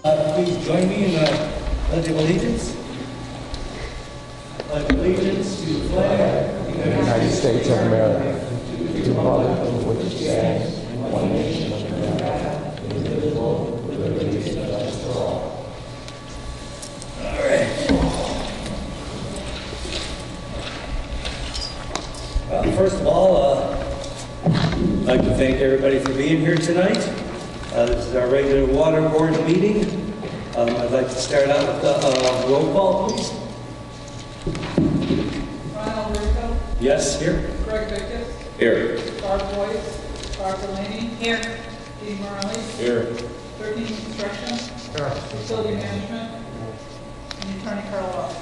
Please join me in the Pledge of Allegiance. Pledge allegiance to the flag of the United States of America, to the republic for which it stands, one nation under God, indivisible, with liberty and justice for all. All right. Well, first of all, I'd like to thank everybody for being here tonight. This is our regular water board meeting. I'd like to start out with the roll call, please. Alberico? Yes, here. Greg Vickus? Here. Barb Boyce? Barb Delaney? Here. Dean Morelli? Here. 13 Construction? Here. Facility Management? And Attorney Carl Ross.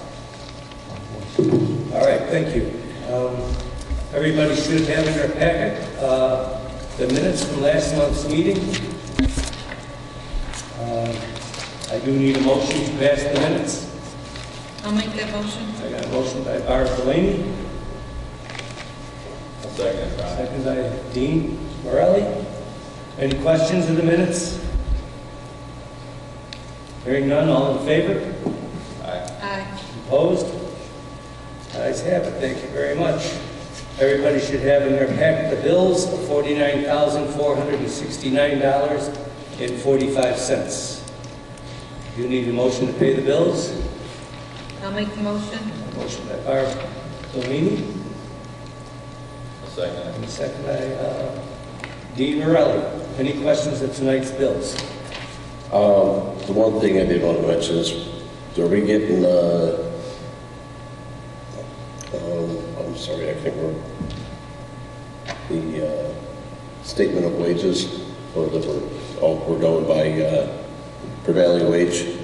All right, thank you. Everybody should have in their packet the minutes from last month's meeting. I do need a motion to pass the minutes. I'll make that motion. I got a motion by Barb Delaney. I'll second. Second by Dean Morelli. Any questions of the minutes? Hearing none, all in favor? Aye. Opposed? Ayes have it, thank you very much. Everybody should have in their packet the bills of $49,469.45. Do you need a motion to pay the bills? I'll make the motion. Motion by Barb Delaney. I'll second it. And second by Dean Morelli. Any questions of tonight's bills? The one thing I did want to mention is, are we getting, I'm sorry, I can't remember, the statement of wages, or that we're going by prevailing wage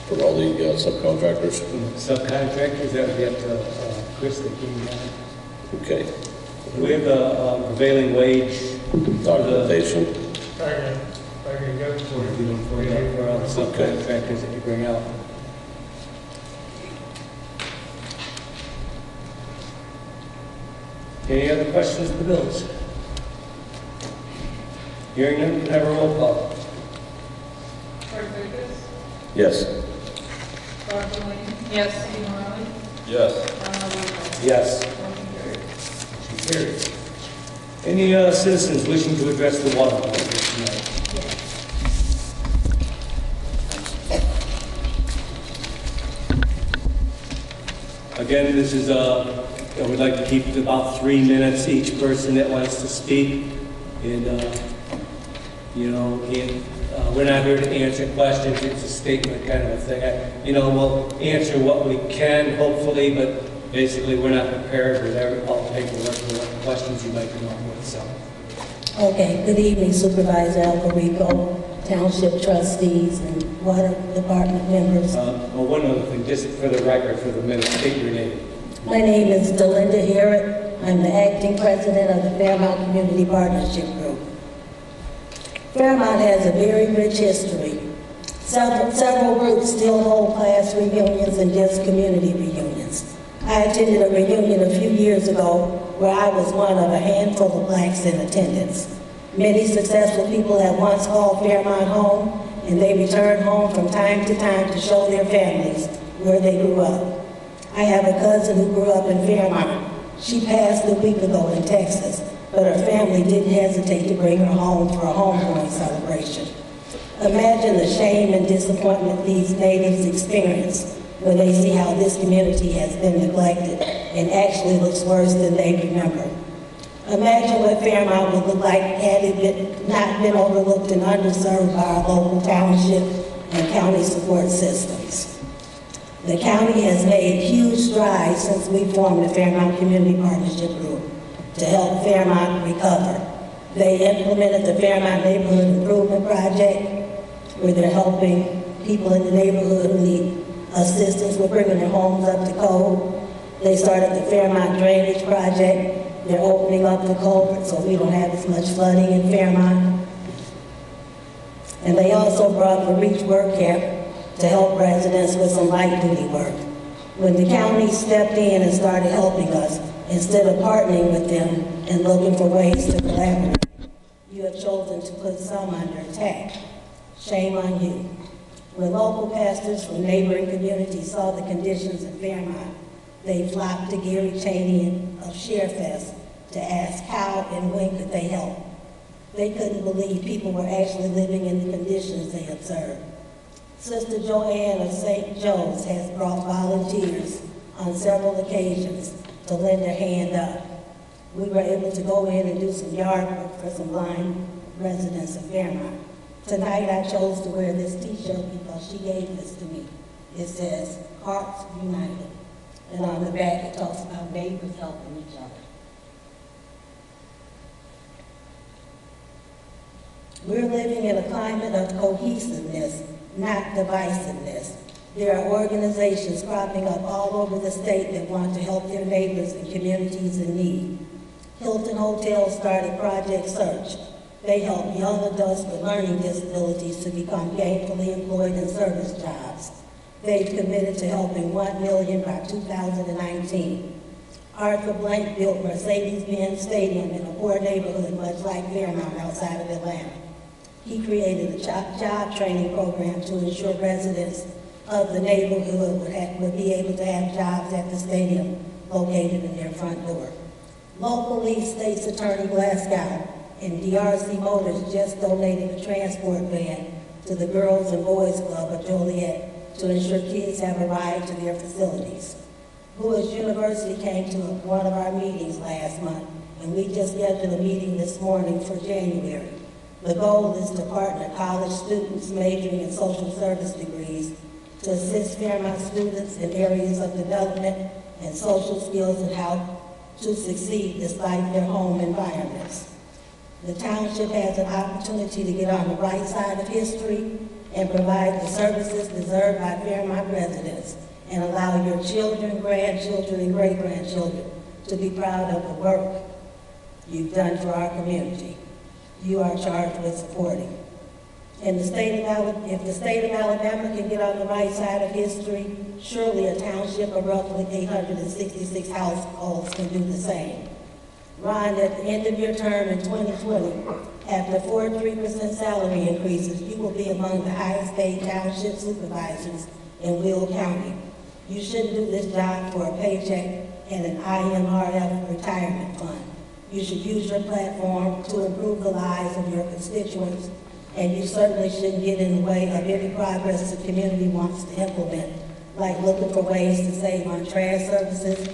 for all the subcontractors? Subcontractors, that would be up to Chris that came down. Okay. We have the prevailing wage Documentation. for all the subcontractors that you bring out. Any other questions of the bills? Hearing none, can I have a roll call? Greg Vickus? Yes. Barb Delaney? Yes. Dean Morelli? Yes. Alberico? Yes. Motion carried. Motion carries. Any citizens wishing to address the water board tonight? Again, this is I would like to keep it to about 3 minutes each person that wants to speak. And we're not here to answer questions. It's a statement kind of a thing. We'll answer what we can, hopefully, but basically we're not prepared with all the paperwork for what questions you might come up with. So. Okay, good evening, Supervisor Alberico, Township Trustees, and Water Department members. One other thing, just for the record, for the minute, state your name. My name is Delinda Herrick. I'm the acting president of the Fairmount Community Partnership Group. Fairmount has a very rich history. Several groups still hold class reunions and just community reunions. I attended a reunion a few years ago where I was one of a handful of blacks in attendance. Many successful people have once called Fairmount home, and they return home from time to time to show their families where they grew up. I have a cousin who grew up in Fairmount. She passed a week ago in Texas, but her family didn't hesitate to bring her home for a homegoing celebration. Imagine the shame and disappointment these natives experience when they see how this community has been neglected and actually looks worse than they remember. Imagine what Fairmount would look like had it not been overlooked and underserved by our local township and county support systems. The county has made huge strides since we formed the Fairmount Community Partnership Group to help Fairmount recover. They implemented the Fairmount Neighborhood Improvement Project, where they're helping people in the neighborhood who need assistance with bringing their homes up to code. They started the Fairmount Drainage Project. They're opening up the culvert so we don't have as much flooding in Fairmount. And they also brought the Reach Work Camp to help residents with some light-duty work. When the county stepped in and started helping us, instead of partnering with them and looking for ways to collaborate, you have chosen to put some under attack. Shame on you. When local pastors from neighboring communities saw the conditions in Fairmont, they flocked to Gary Cheney of Sharefest to ask how and when could they help. They couldn't believe people were actually living in the conditions they observed. Sister Joanne of St. Joe's has brought volunteers on several occasions to lend a hand up. We were able to go in and do some yard work for some blind residents of Fairmont. Tonight I chose to wear this t-shirt because she gave this to me. It says, Hearts United. And on the back it talks about neighbors helping each other. We're living in a climate of cohesiveness, not divisiveness. There are organizations cropping up all over the state that want to help their neighbors and communities in need. Hilton Hotel started Project Search. They help young adults with learning disabilities to become gainfully employed in service jobs. They've committed to helping 1 million by 2019. Arthur Blank built Mercedes-Benz Stadium in a poor neighborhood much like Fairmont outside of Atlanta. He created a job training program to ensure residents of the neighborhood would be able to have jobs at the stadium located in their front door. Locally, State's Attorney Glasgow and DRC Motors just donated a transport van to the Girls and Boys Club of Joliet to ensure kids have a ride to their facilities. Lewis University came to one of our meetings last month, and we just scheduled a meeting this morning for January. The goal is to partner college students majoring in social service degrees to assist Fairmont students in areas of development and social skills and how to succeed despite their home environments. The township has an opportunity to get on the right side of history and provide the services deserved by Fairmont residents and allow your children, grandchildren, and great-grandchildren to be proud of the work you've done for our community. You are charged with supporting. If the state of Alabama can get on the right side of history, surely a township of roughly 866 households can do the same. Ron, at the end of your term in 2020, after 43% salary increases, you will be among the highest paid township supervisors in Will County. You shouldn't do this job for a paycheck and an IMRF retirement fund. You should use your platform to improve the lives of your constituents, and you certainly shouldn't get in the way of any progress the community wants to implement, like looking for ways to save on trash services.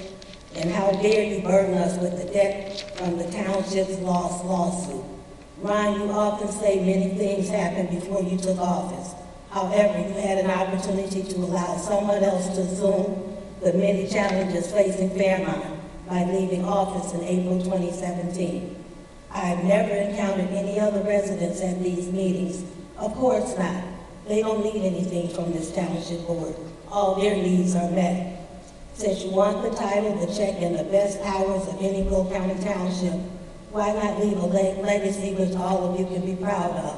And how dare you burden us with the debt from the township's lost lawsuit. Ron, you often say many things happened before you took office. However, you had an opportunity to allow someone else to assume the many challenges facing Fairmont by leaving office in April 2017. I've never encountered any other residents at these meetings. Of course not. They don't need anything from this township board. All their needs are met. Since you want the title, the check, and the best hours of any Will County township, why not leave a legacy which all of you can be proud of?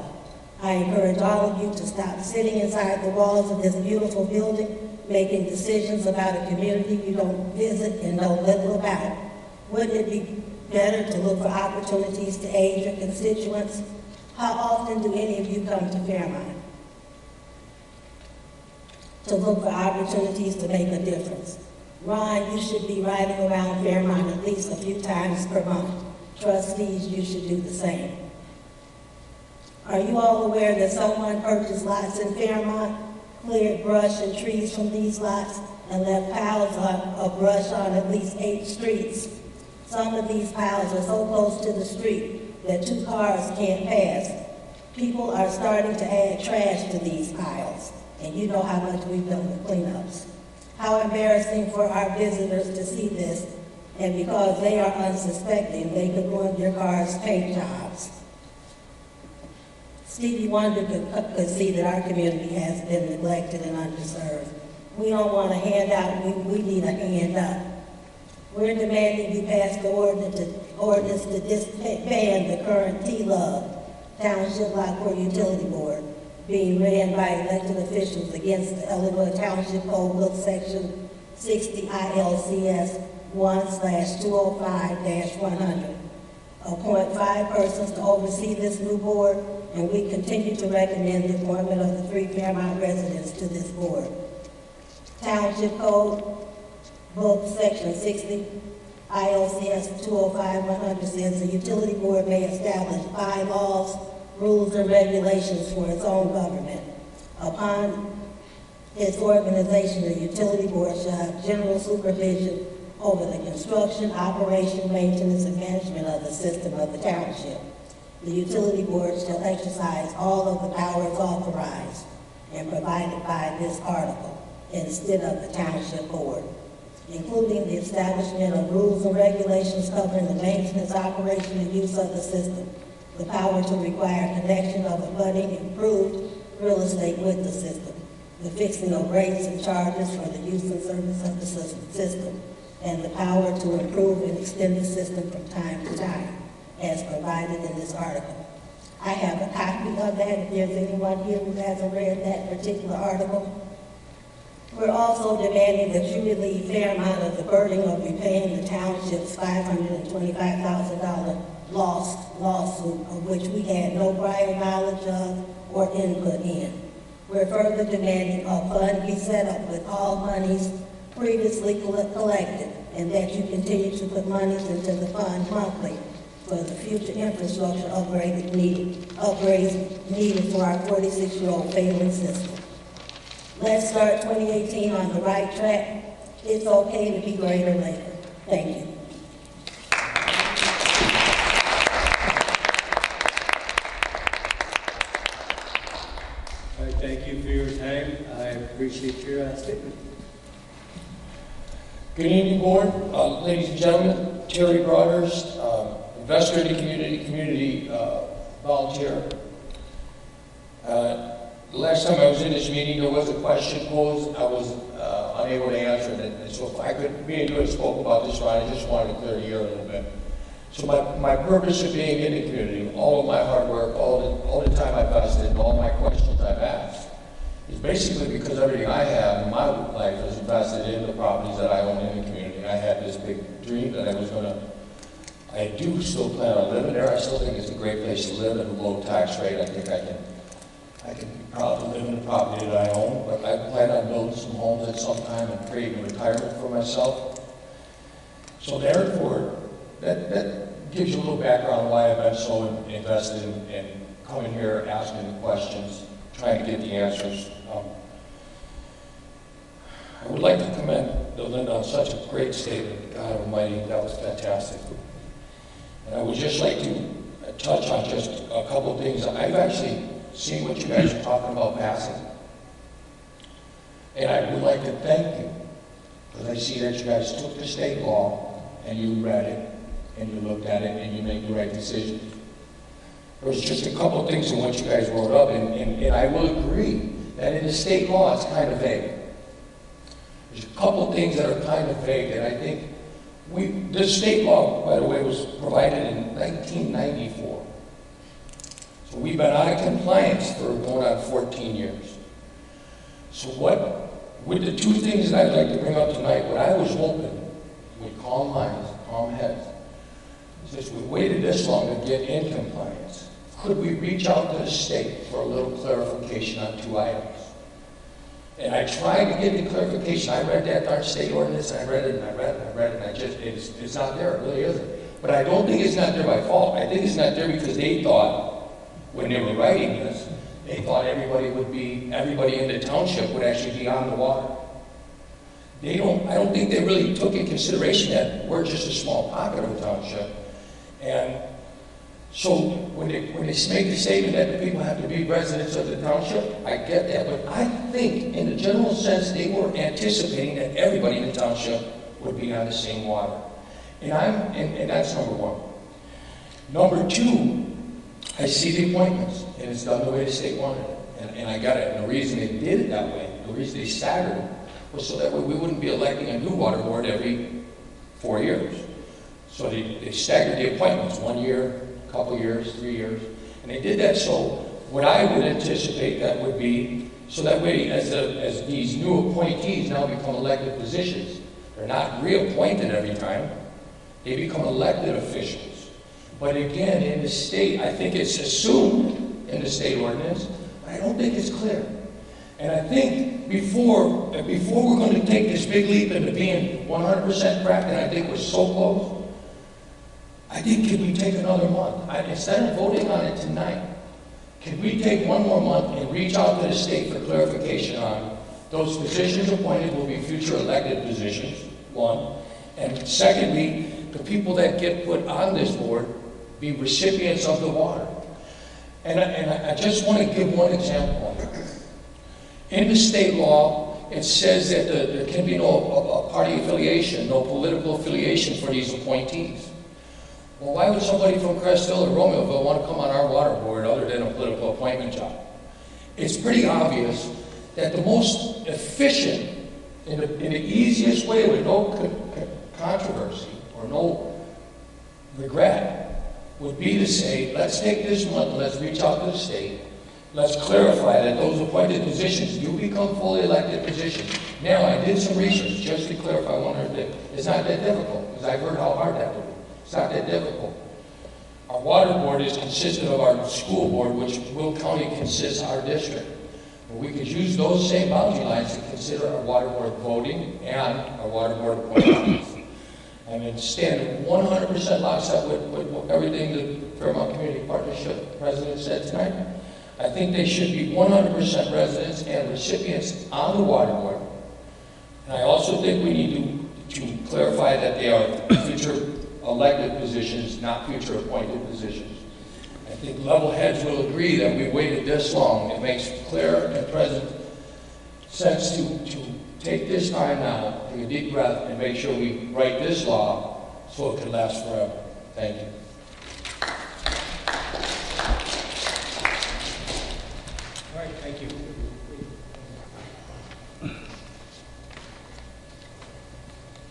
I encourage all of you to stop sitting inside the walls of this beautiful building, making decisions about a community you don't visit and know little about. Wouldn't it be better to look for opportunities to aid your constituents? How often do any of you come to Fairmont to look for opportunities to make a difference? Ron, you should be riding around Fairmont at least a few times per month. Trustees, you should do the same. Are you all aware that someone purchased lots in Fairmont, cleared brush and trees from these lots, and left piles of brush on at least 8 streets? Some of these piles are so close to the street that 2 cars can't pass. People are starting to add trash to these piles, and you know how much we've done with cleanups. How embarrassing for our visitors to see this, and because they are unsuspecting, they could ruin your car's paint jobs. Stevie Wonder could see that our community has been neglected and underserved. We don't want a handout, we need a hand up. We're demanding you pass the ordinance to disband the current T-Love, Township Lockport Utility Board, being ran by elected officials against the Illinois Township Code Book Section 60 ILCS 1/205-100. Appoint 5 persons to oversee this new board and we continue to recommend the appointment of the 3 Fairmount residents to this board. Township Code, Book Section 60, ILCS 205-100 says the utility board may establish bylaws, rules, and regulations for its own government. Upon its organization, the utility board shall have general supervision over the construction, operation, maintenance, and management of the system of the township. The utility board shall exercise all of the powers authorized and provided by this article instead of the township board, including the establishment of rules and regulations covering the maintenance, operation, and use of the system, the power to require connection of abutting improved real estate with the system, the fixing of rates and charges for the use and service of the system, and the power to improve and extend the system from time to time, as provided in this article. I have a copy of that if there's anyone here who hasn't read that particular article. We're also demanding that you relieve Fairmount of the burden of repaying the township's $525,000 lost lawsuit, of which we had no prior knowledge of or input in. We're further demanding a fund be set up with all monies previously collected, and that you continue to put monies into the fund monthly for the future infrastructure upgrades needed for our 46-year-old failing system. Let's start 2018 on the right track. It's okay to be greater later. Thank you. All right, thank you for your time. I appreciate your statement. Good evening, board. Ladies and gentlemen, Terry Broadhurst, investor in the community volunteer. The last time I was in this meeting, there was a question posed. I was unable to answer it, and so if I could, me and you had spoke about this, but I just wanted to clear the air a little bit. So my purpose of being in the community, all of my hard work, all the time I've invested, and all my questions I've asked, is basically because everything I have in my life is invested in the properties that I own in the community. I had this big dream that I do still plan on living there. I still think it's a great place to live at a low tax rate. I think I can be proud to live in the property that I own, but I plan on building some homes at some time and creating retirement for myself. So therefore, that gives you a little background on why I've been so invested in coming here, asking the questions, trying to get the answers. I would like to commend Linda on such a great statement. God Almighty, that was fantastic. And I would just like to touch on just a couple of things. I've actually seen what you guys are talking about passing. And I would like to thank you, because I see that you guys took the state law and you read it, and you looked at it, and you made the right decisions. There was just a couple of things in what you guys wrote up, and I will agree that in the state law it's kind of vague. There's a couple of things that are kind of vague, and I think this state law, by the way, was provided in 1994. So we've been out of compliance for going on 14 years. So with the two things that I'd like to bring up tonight, what I was hoping with calm minds, calm heads, since we waited this long to get in compliance, could we reach out to the state for a little clarification on two items? And I tried to get the clarification. I read that darn state ordinance, and I read it, and I read it, and I read it, and it's not there, it really isn't. But I don't think it's not there by fault. I think it's not there because they thought, when they were writing this, they thought everybody in the township would actually be on the water. I don't think they really took in consideration that we're just a small pocket of a township. And so when they make the statement that the people have to be residents of the township, I get that. But I think in the general sense, they were anticipating that everybody in the township would be on the same water. And that's number one. Number two, I see the appointments, and it's done the way the state wanted it. And I got it. And the reason they did it that way, the reason they staggered it, was so that way we wouldn't be electing a new water board every 4 years. So they staggered the appointments, 1 year, a couple years, 3 years. And they did that so what I would anticipate that would be, so that way as these new appointees now become elected positions, they're not reappointed every time, they become elected officials. But again, in the state, I think it's assumed in the state ordinance, but I don't think it's clear. And I think before we're going to take this big leap into being 100% cracked, and I think we're so close, I think can we take another month? Instead of voting on it tonight, can we take one more month and reach out to the state for clarification on those positions appointed will be future elected positions, one, and secondly, the people that get put on this board be recipients of the water. And I just want to give one example. In the state law, it says that there can be no party affiliation, no political affiliation for these appointees. Well, why would somebody from Crest Hill or Romeoville want to come on our water board other than a political appointment job? It's pretty obvious that the most efficient, in the easiest way with no controversy or no regret, would be to say, let's take this month, let's reach out to the state, let's clarify that those appointed positions do become fully elected positions. Now, I did some research just to clarify one other thing. It's not that difficult, because I've heard how hard that would be. It's not that difficult. Our water board is consistent of our school board, which Will County consists our district. But we could use those same boundary lines to consider our water board voting and our water board appointments. I mean, stand 100% lockstep with everything the Fairmont Community Partnership president said tonight. I think they should be 100% residents and recipients on the water board. And I also think we need to clarify that they are future elected positions, not future appointed positions. I think level heads will agree that we waited this long. It makes clear and present sense to take this time now, take a deep breath, and make sure we write this law so it can last forever. Thank you. All right, thank you.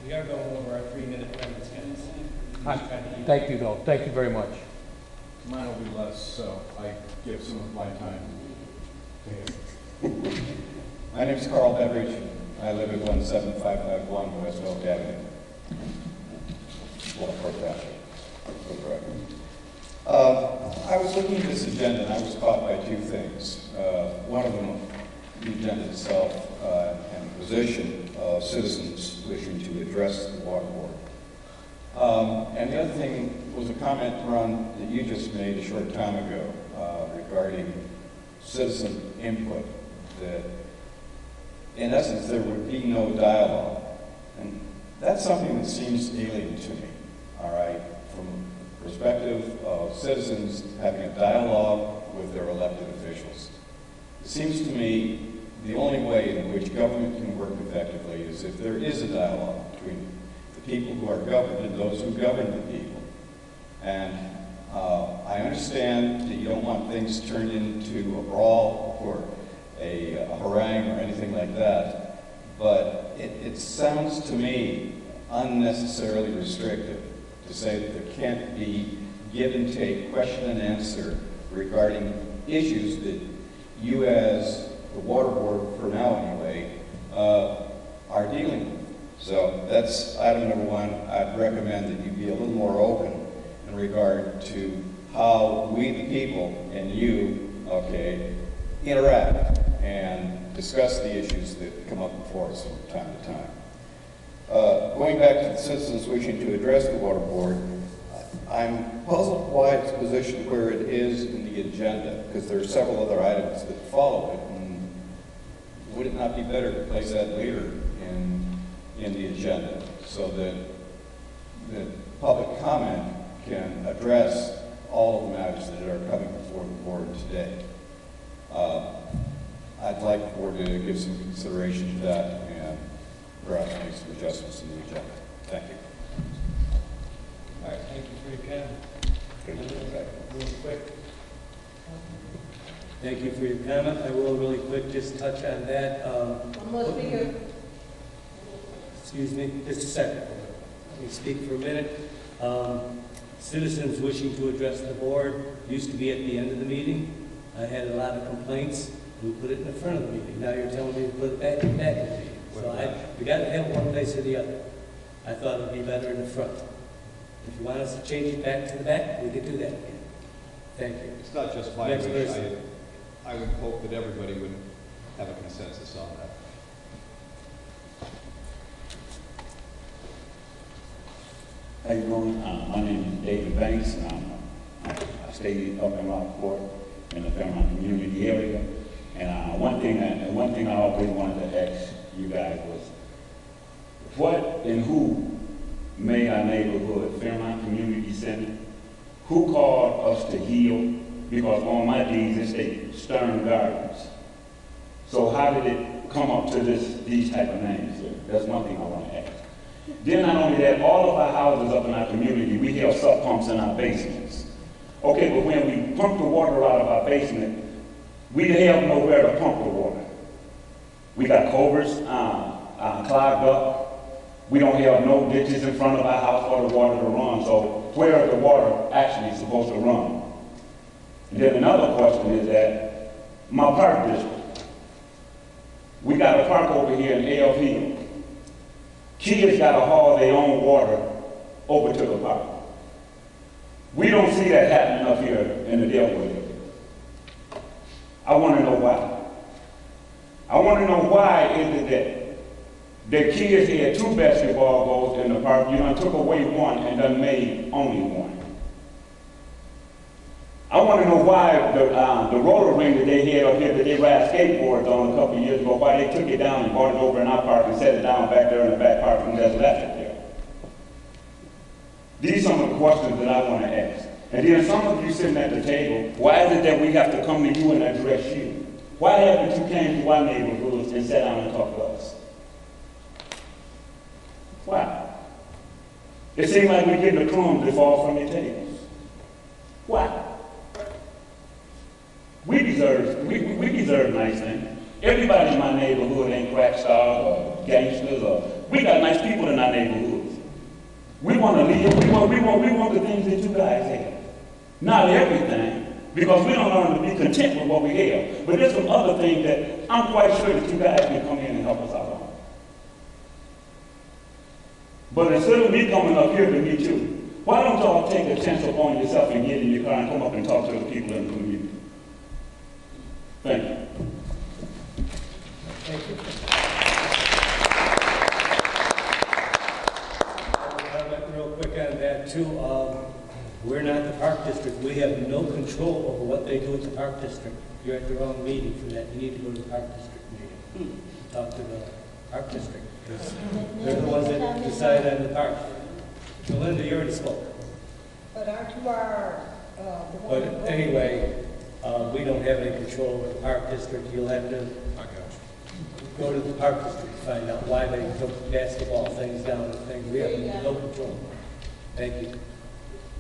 We are going over our 3-minute limits, guys. Thank you, though. Thank you very much. Mine will be less, so I give some of my time to him. My name is Carl Beveridge. I live at 17551 West Oak Avenue. Lockport, Township. I was looking at this agenda and I was caught by two things. One of them, the agenda itself and the position of citizens wishing to address the water board. And the other thing was a comment, Ron, that you just made a short time ago regarding citizen input, that in essence there would be no dialogue. And that's something that seems alien to me, all right, from the perspective of citizens having a dialogue with their elected officials. It seems to me the only way in which government can work effectively is if there is a dialogue between the people who are governed and those who govern the people. And I understand that you don't want things turned into a brawl or a harangue or anything like that, but it sounds to me unnecessarily restrictive to say that there can't be give and take, question and answer regarding issues that you as the water board, for now anyway, are dealing with. So that's item number one. I'd recommend that you be a little more open in regard to how we, the people, and you, okay, interact and discuss the issues that come up before us from time to time. Going back to the citizens wishing to address the water board, I'm puzzled why it's positioned where it is in the agenda, because there are several other items that follow it. And would it not be better to place that later in the agenda so that the public comment can address all of the matters that are coming before the board today? I'd like the board to give some consideration to that and perhaps make some adjustments in the agenda. Thank you. All right, thank you for your comment. Real quick. Thank you for your comment. I will really quick just touch on that. One more speaker. Excuse me, just a second. Let me speak for a minute. Citizens wishing to address the board used to be at the end of the meeting. I had a lot of complaints. We put it in the front of the meeting. Now you're telling me to put it back in the meeting. So we got to have one place or the other. I thought it would be better in the front. If you want us to change it back to the back, we could do that again. Thank you. It's not just my Next wish. person. I would hope that everybody would have a consensus on that. How you doing? My name is David Banks, and I stay up in Lockport in the Fairmont community area. And one thing I always wanted to ask you guys was, what and who made our neighborhood Fairmont Community Center? Who called us to heal? Because on my deeds it states Stern Gardens. So how did it come up to these type of names? That's one thing I want to ask. Then not only that, all of our houses up in our community, we have sub pumps in our basements. Okay, but when we pump the water out of our basement, we have nowhere to pump the water. We got culverts clogged up. We don't have no ditches in front of our house for the water to run. So where is the water actually supposed to run? And then another question is that my park district. We got a park over here in AL Hill. Kids got to haul their own water over to the park. We don't see that happening up here in the Delaware. I want to know why. I want to know why is it that the kids had 2 basketball goals in the park, you done took away 1 and done made only 1. I want to know why the roller ring that they had up here that they ride skateboards on a couple of years ago, why they took it down and brought it over in our park and set it down back there in the back park and just left it there. These are some of the questions that I want to ask. And then some of you sitting at the table, why is it that we have to come to you and address you? Why haven't you came to our neighborhoods and sat down and talked to us? Why? It seems like we're getting the crumbs that fall from your tables. Why? We deserve nice things. Everybody in my neighborhood ain't crack stars or gangsters we got nice people in our neighborhoods. We want to live, we want the things that you guys have. Not everything, because we don't learn to be content with what we have. But there's some other things that I'm quite sure that you guys can come in and help us out on. But instead of me coming up here to meet you, why don't y'all take a chance upon yourself and get in your car and come up and talk to the people in the community? Thank you. Thank you. I'll comment real quick on that too. We're not the park district. We have no control over what they do at the park district. You're at the wrong meeting for that. You need to go to the park district meeting. Talk to the park district. They're the ones that decide on the park. Melinda, you already spoke. But aren't you our, But anyway, we don't have any control over the park district. You'll have to go to the park district to find out why they took basketball things down and things. We have no control. Thank you.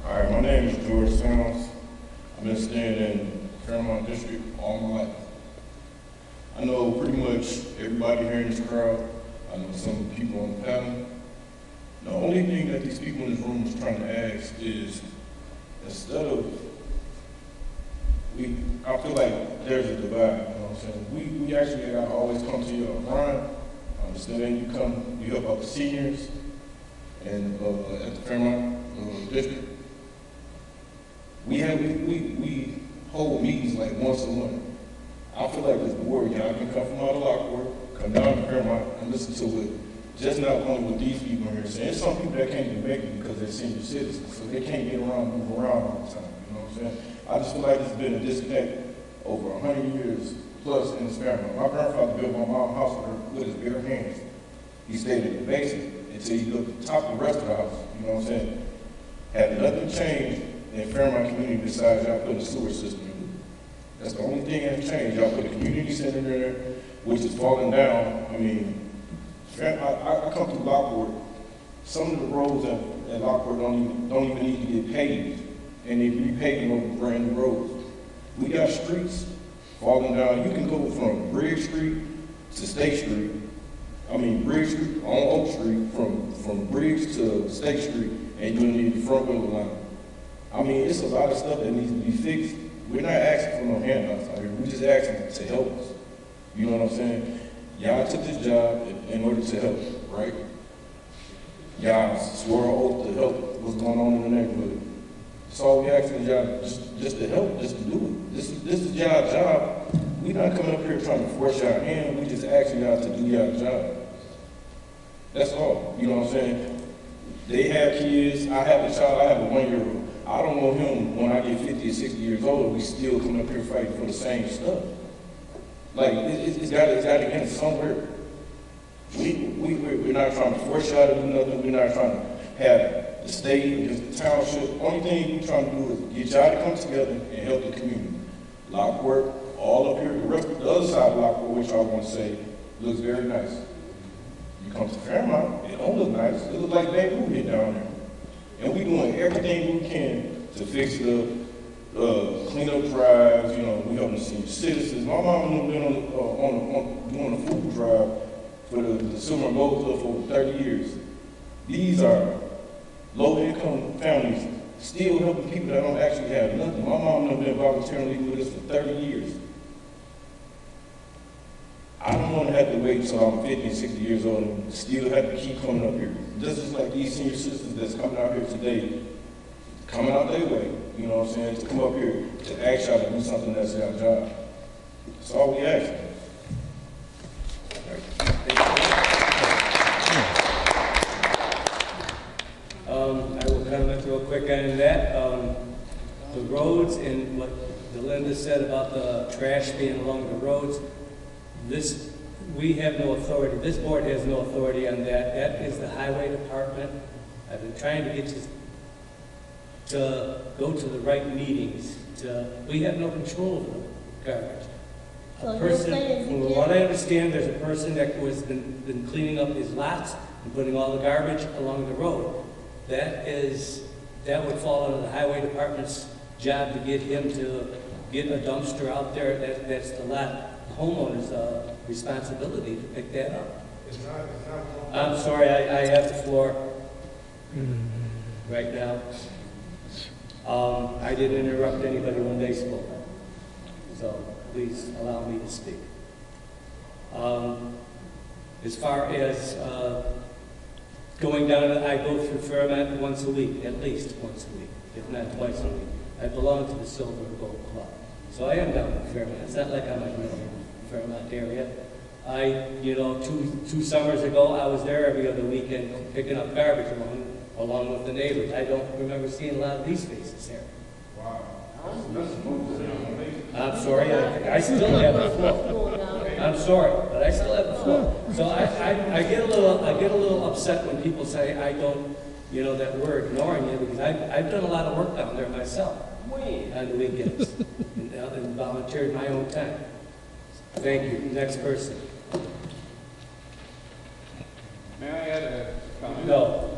All right, my name is George Sounds. I've been staying in Fairmont District all my life. I know pretty much everybody here in this crowd. I know some people on the panel. The only thing that these people in this room is trying to ask is, instead of, I feel like there's a divide, you know what I'm saying? We actually gotta always come to you up front. Understand you help out the seniors and at the Fairmont district. We hold meetings like once a month. I feel like as the board, y'all can come from out of Lockport, come down to Fairmont and listen to it. Just not only with these people here saying, there's some people that can't even make it because they're senior citizens, so they can't get around, move around all the time, you know what I'm saying? I just feel like there's been a disconnect over 100 years plus in this Fairmont. My grandfather built my mom's house with his bare hands. He stayed in the basement until he built the top of the rest of the house, you know what I'm saying? Had nothing changed in Fairmont community besides y'all putting a sewer system in. That's the only thing that's changed. Y'all put a community center there, which is falling down. I mean, I come through Lockport. Some of the roads at Lockport don't even need to get paved, and they're repaving over brand new roads. We got streets falling down. You can go from Bridge Street to State Street. I mean, Bridge Street on Oak Street, from Bridge to State Street, and you need the front wheel line. I mean, it's a lot of stuff that needs to be fixed. We're not asking for no handouts out here. We're just asking to help us. You know what I'm saying? Y'all took this job in order to help, right? Y'all swore an oath to help what's going on in the neighborhood. That's all we asking y'all, just to help, just to do it. This is y'all job. We not coming up here trying to force y'all hand, we just asking y'all to do y'all job. That's all, you know what I'm saying? They have kids, I have a child, I have a 1-year-old. I don't want him, when I get 50 or 60 years old, we still coming up here fighting for the same stuff. Like, it's got to end somewhere. We're not trying to force y'all to do nothing. We're not trying to have the state against the township. Only thing we're trying to do is get y'all to come together and help the community. Lockport, all up here, the other side of Lockport, which I want to say, looks very nice. You come to Fairmount, it don't look nice. It looks like Babe Ruth hit down there. And we doing everything we can to fix it up, clean up drives, you know, we helping senior citizens. My mom has been doing a food drive for the Silver Mold Club for over 30 years. These are low-income families still helping people that don't actually have nothing. My mom has been voluntarily with us for 30 years. I don't want to have to wait until I'm 50, 60 years old and still have to keep coming up here. Just as like these senior citizens that's coming out here today, coming out their way, you know what I'm saying, to come up here to ask y'all to do something that's our job. That's all we ask. I will comment real quick on that. The roads and what Delinda said about the trash being along the roads, we have no authority. This board has no authority on that. That is the highway department. I've been trying to get you to go to the right meetings. We have no control over the garbage. A person, from what I understand, there's a person that has been cleaning up his lots and putting all the garbage along the road. That would fall under the highway department's job to get him to get a dumpster out there. That's the lot homeowner's responsibility to pick that up. I'm sorry, I have the floor right now. I didn't interrupt anybody when they spoke, so please allow me to speak. As far as going down, I go through Fairmont once a week, at least once a week, if not twice a week. I belong to the Silver and Gold Club, so I am down in Fairmont. It's not like I'm in the Fairmont area. Two summers ago, I was there every other weekend picking up garbage along with the neighbors. I don't remember seeing a lot of these faces here. Wow. I'm sorry, I still have the floor. I'm sorry, but I still have the floor. So I get a little upset when people say I don't, that we're ignoring you, because I've done a lot of work down there myself on the weekends and volunteered my own time. Thank you. Next person. May I add a comment? No.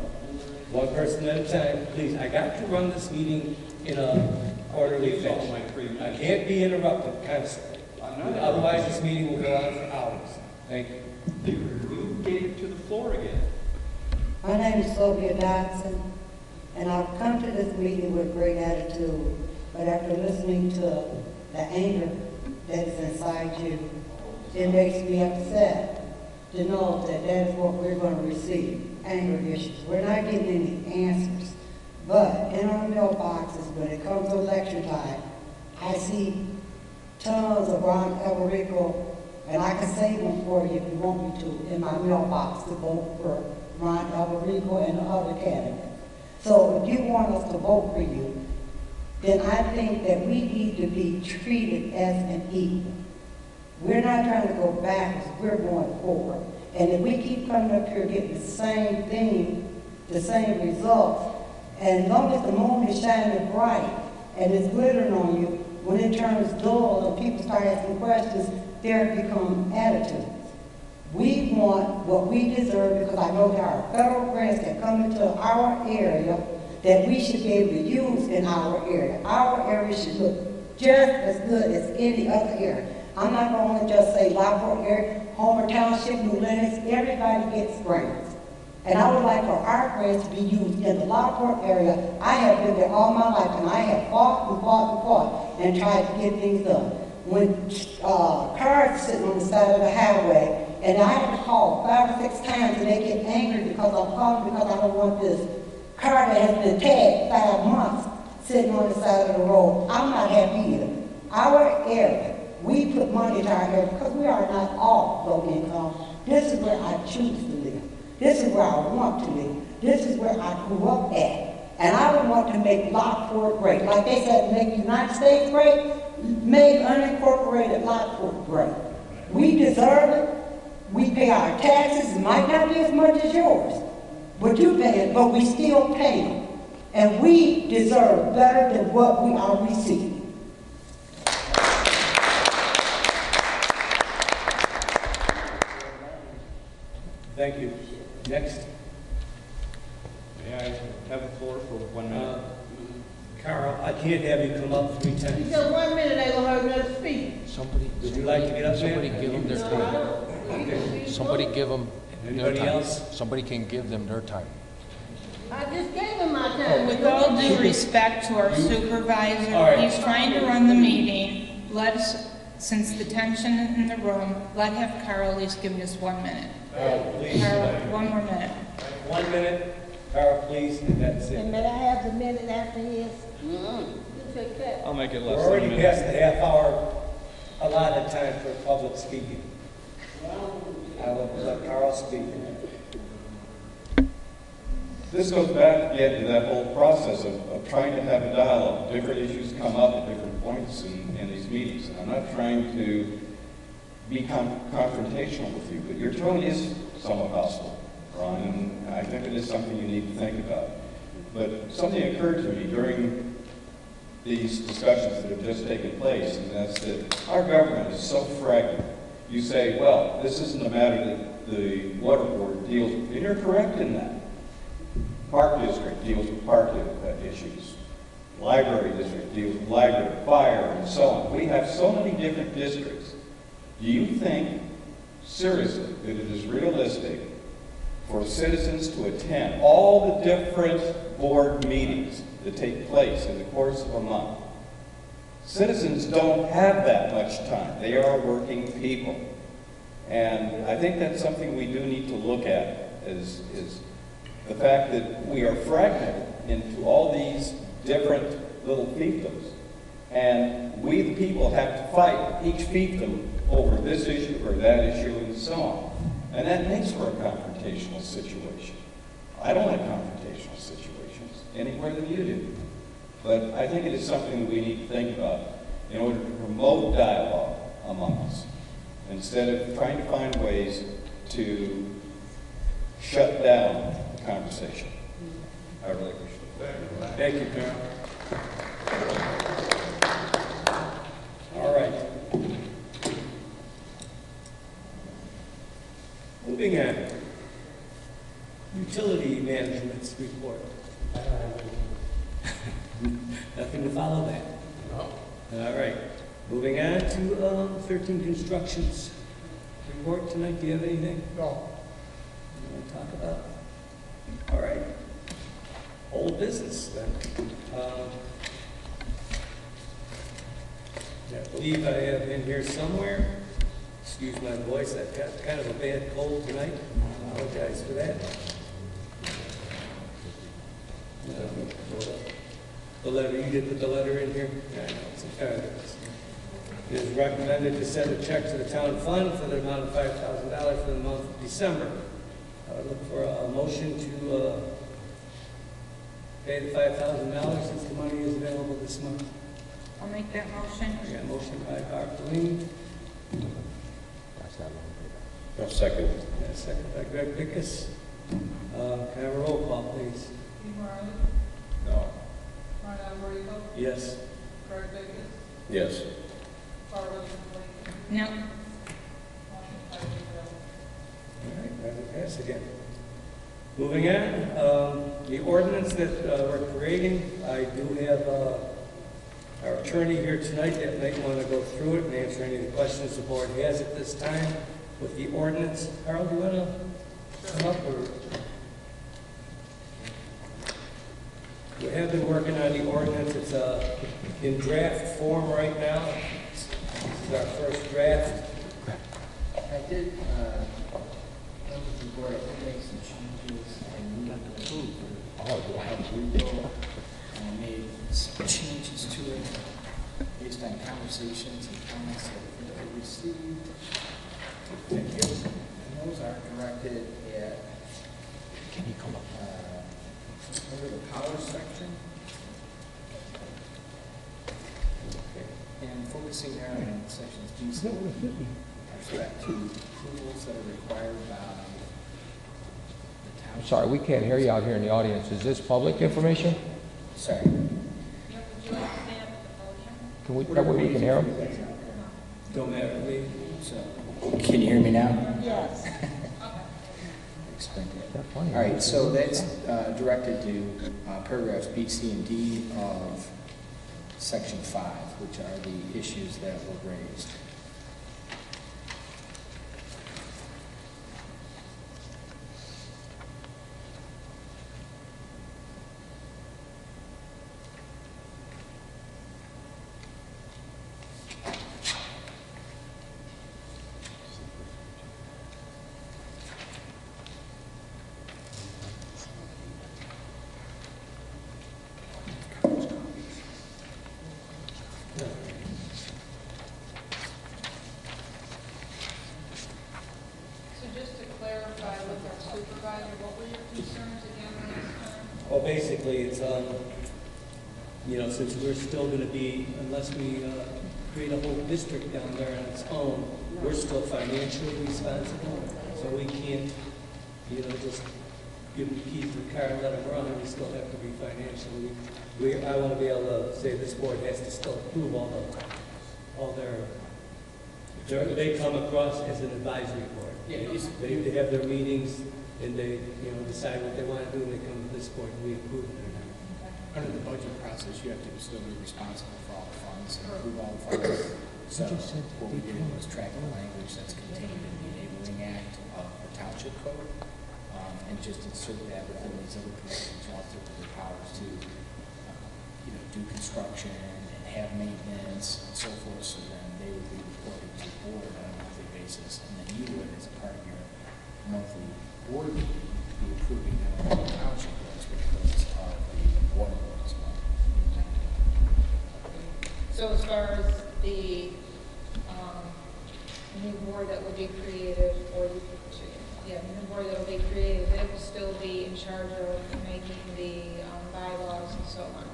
One person at a time, please. I got to run this meeting in a orderly fashion. I can't be interrupted constantly. Otherwise, this meeting will go on for hours. Thank you. You gave it to the floor again. My name is Sylvia Dodson, and I've come to this meeting with great attitude, but after listening to the anger that is inside you, it makes me upset to know that that is what we're going to receive, anger issues. We're not getting any answers. But in our mailboxes, when it comes to election time, I see tons of Ron Alberico, and I can save them for you if you want me to, in my mailbox to vote for Ron Alberico and the other candidates. So if you want us to vote for you, then I think that we need to be treated as an equal. We're not trying to go backwards, we're going forward. And if we keep coming up here getting the same thing, the same results, and as long as the moon is shining bright and it's glittering on you, when it turns dull and people start asking questions, there become attitudes. We want what we deserve, because I know there are federal grants that come into our area that we should be able to use in our area. Our area should look just as good as any other area. I'm not going to just say Lockport area, Homer Township, New Lenox, everybody gets grants. And I would like for our grants to be used in the Lockport area. I have been there all my life, and I have fought and tried to get things done. When cars sitting on the side of the highway, and I have to call 5 or 6 times, and they get angry because I'm calling because I don't want this car that has been tagged 5 months sitting on the side of the road. I'm not happy either. Our area, we put money to our area because we are not all low income. This is where I choose to live. This is where I want to live. This is where I grew up at. And I would want to make Lockport great. Like they said, make the United States great, make unincorporated Lockport great. We deserve it. We pay our taxes. It might not be as much as yours, but you pay it, but we still pay them. And we deserve better than what we are receiving. Thank you. Next. May I have the floor for 1 minute? Carl, I can't have you come up 3 times. You got 1 minute, I will have another speak. Would you like to get up there? Somebody give them their time. Somebody give them their Anybody time. else? Somebody can give them their time. I just gave him my time. With all due respect to our supervisor, All right. he's trying to run the meeting. Let's, since the tension in the room, let have Carl at least give us 1 minute. Carl, please. Carl, 1 more minute. 1 minute. Carl, please, and that's And it. may I have the minute after his? You take that. I'll make it We're less than a already minute. past the half hour allotted time for public speaking. I will let Carl speak. This goes back again to that whole process of trying to have a dialogue. Different issues come up at different points in these meetings. And I'm not trying to be confrontational with you, but your tone is somewhat hostile, Ron, and I think it is something you need to think about. But something occurred to me during these discussions that have just taken place, and that's that our government is so fragmented. You say, well, this isn't a matter that the water board deals with, and you're correct in that. Park district deals with park issues. Library district deals with library, fire, and so on. We have so many different districts. Do you think, seriously, that it is realistic for citizens to attend all the different board meetings that take place in the course of a month? Citizens don't have that much time. They are working people. And I think that's something we do need to look at, is the fact that we are fragmented into all these different little fiefdoms. And we, the people, have to fight each fiefdom over this issue or that issue and so on. And that makes for a confrontational situation. I don't like confrontational situations any more than you do. But I think it is something that we need to think about in order to promote dialogue among us, instead of trying to find ways to shut down the conversation. I really appreciate it. Thank you, Carol. All right. Moving on. Utility management's report. Nothing to follow that. No. All right. Moving on to 13 constructions report tonight. Do you have anything? No. You want to talk about? All right. Old business then. I believe I have in here somewhere. Excuse my voice. I've got kind of a bad cold tonight. I apologize for that. The letter, you did put the letter in here? Yeah, I know, it's fabulous. It is recommended to send a check to the town fund for the amount of $5,000 for the month of December. I would look for a motion to pay the $5,000 since the money is available this month. I'll make that motion. I got a motion by Bartolini. I'll second. And a second by Greg Pickus. Can I have a roll call, please? Steve Marley, No. Ron Alberico, Yes. Craig Davis, Yes. Carl Blake, No. motion carried. All right, rather pass again. Moving on, the ordinance that we're creating, I do have our attorney here tonight that might want to go through it and answer any of the questions the board has at this time with the ordinance. Carl, do you want to come up? Or? We have been working on the ordinance. It's in draft form right now. This is our first draft. I did, come to the board, I did make some changes and moved the Alberico, made some changes to it based on conversations and comments that we received. And those are directed at, Can you come up? under the power section. And focusing there on sections G, C, with respect to approvals that are required by the township. Sorry, we can't hear you out here in the audience. Is this public information? Sorry. Can we, that way we can hear them? Don't matter to me. So, can you hear me now? Yes. Explain that. That's funny. All right, so that's directed to paragraphs B, C, and D of section 5, which are the issues that were raised. Well, basically, it's, you know, since we're still going to be, unless we create a whole district down there on its own, we're still financially responsible, so we can't, you know, just give them the keys to the car and let them run. We still have to be financially. I want to be able to say this board has to still approve all their, they come across as an advisory board. Yeah, They have their meetings, and they, you know, decide what they want to do, and they come to this board, and we approve it. Under the budget process, you have to still be responsible for all the funds and approve all the funds. So what we did was track the language that's contained in the Enabling Act of the Township Code, and just insert that within these other provisions relative to their powers to, you know, do construction and have maintenance and so forth. So then they would be reporting to the board on a monthly basis, and then you would, as a part of your monthly board meeting, be approving them on the township boards because of the water board as well. So as far as the new board that will be created, or new board that will be created, they will still be in charge of making the bylaws and so on?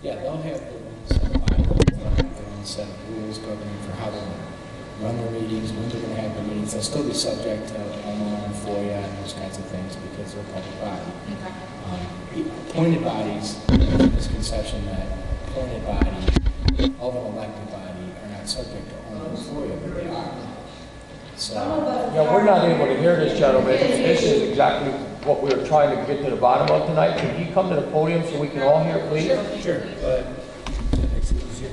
Yeah, they'll have their own set of bylaws, they'll have their own set of rules governing for how to run their meetings, when they're going to have their meetings. They'll still be subject to OMA and FOIA and those kinds of things because they're a public body. Appointed bodies, misconception that appointed body of an elected body are not subject to OMA and FOIA, but they are. So, Yeah, we're not able to hear this gentleman. This is exactly what we were trying to get to the bottom of tonight. Can he come to the podium so we can all hear, please? sure. That makes it easier.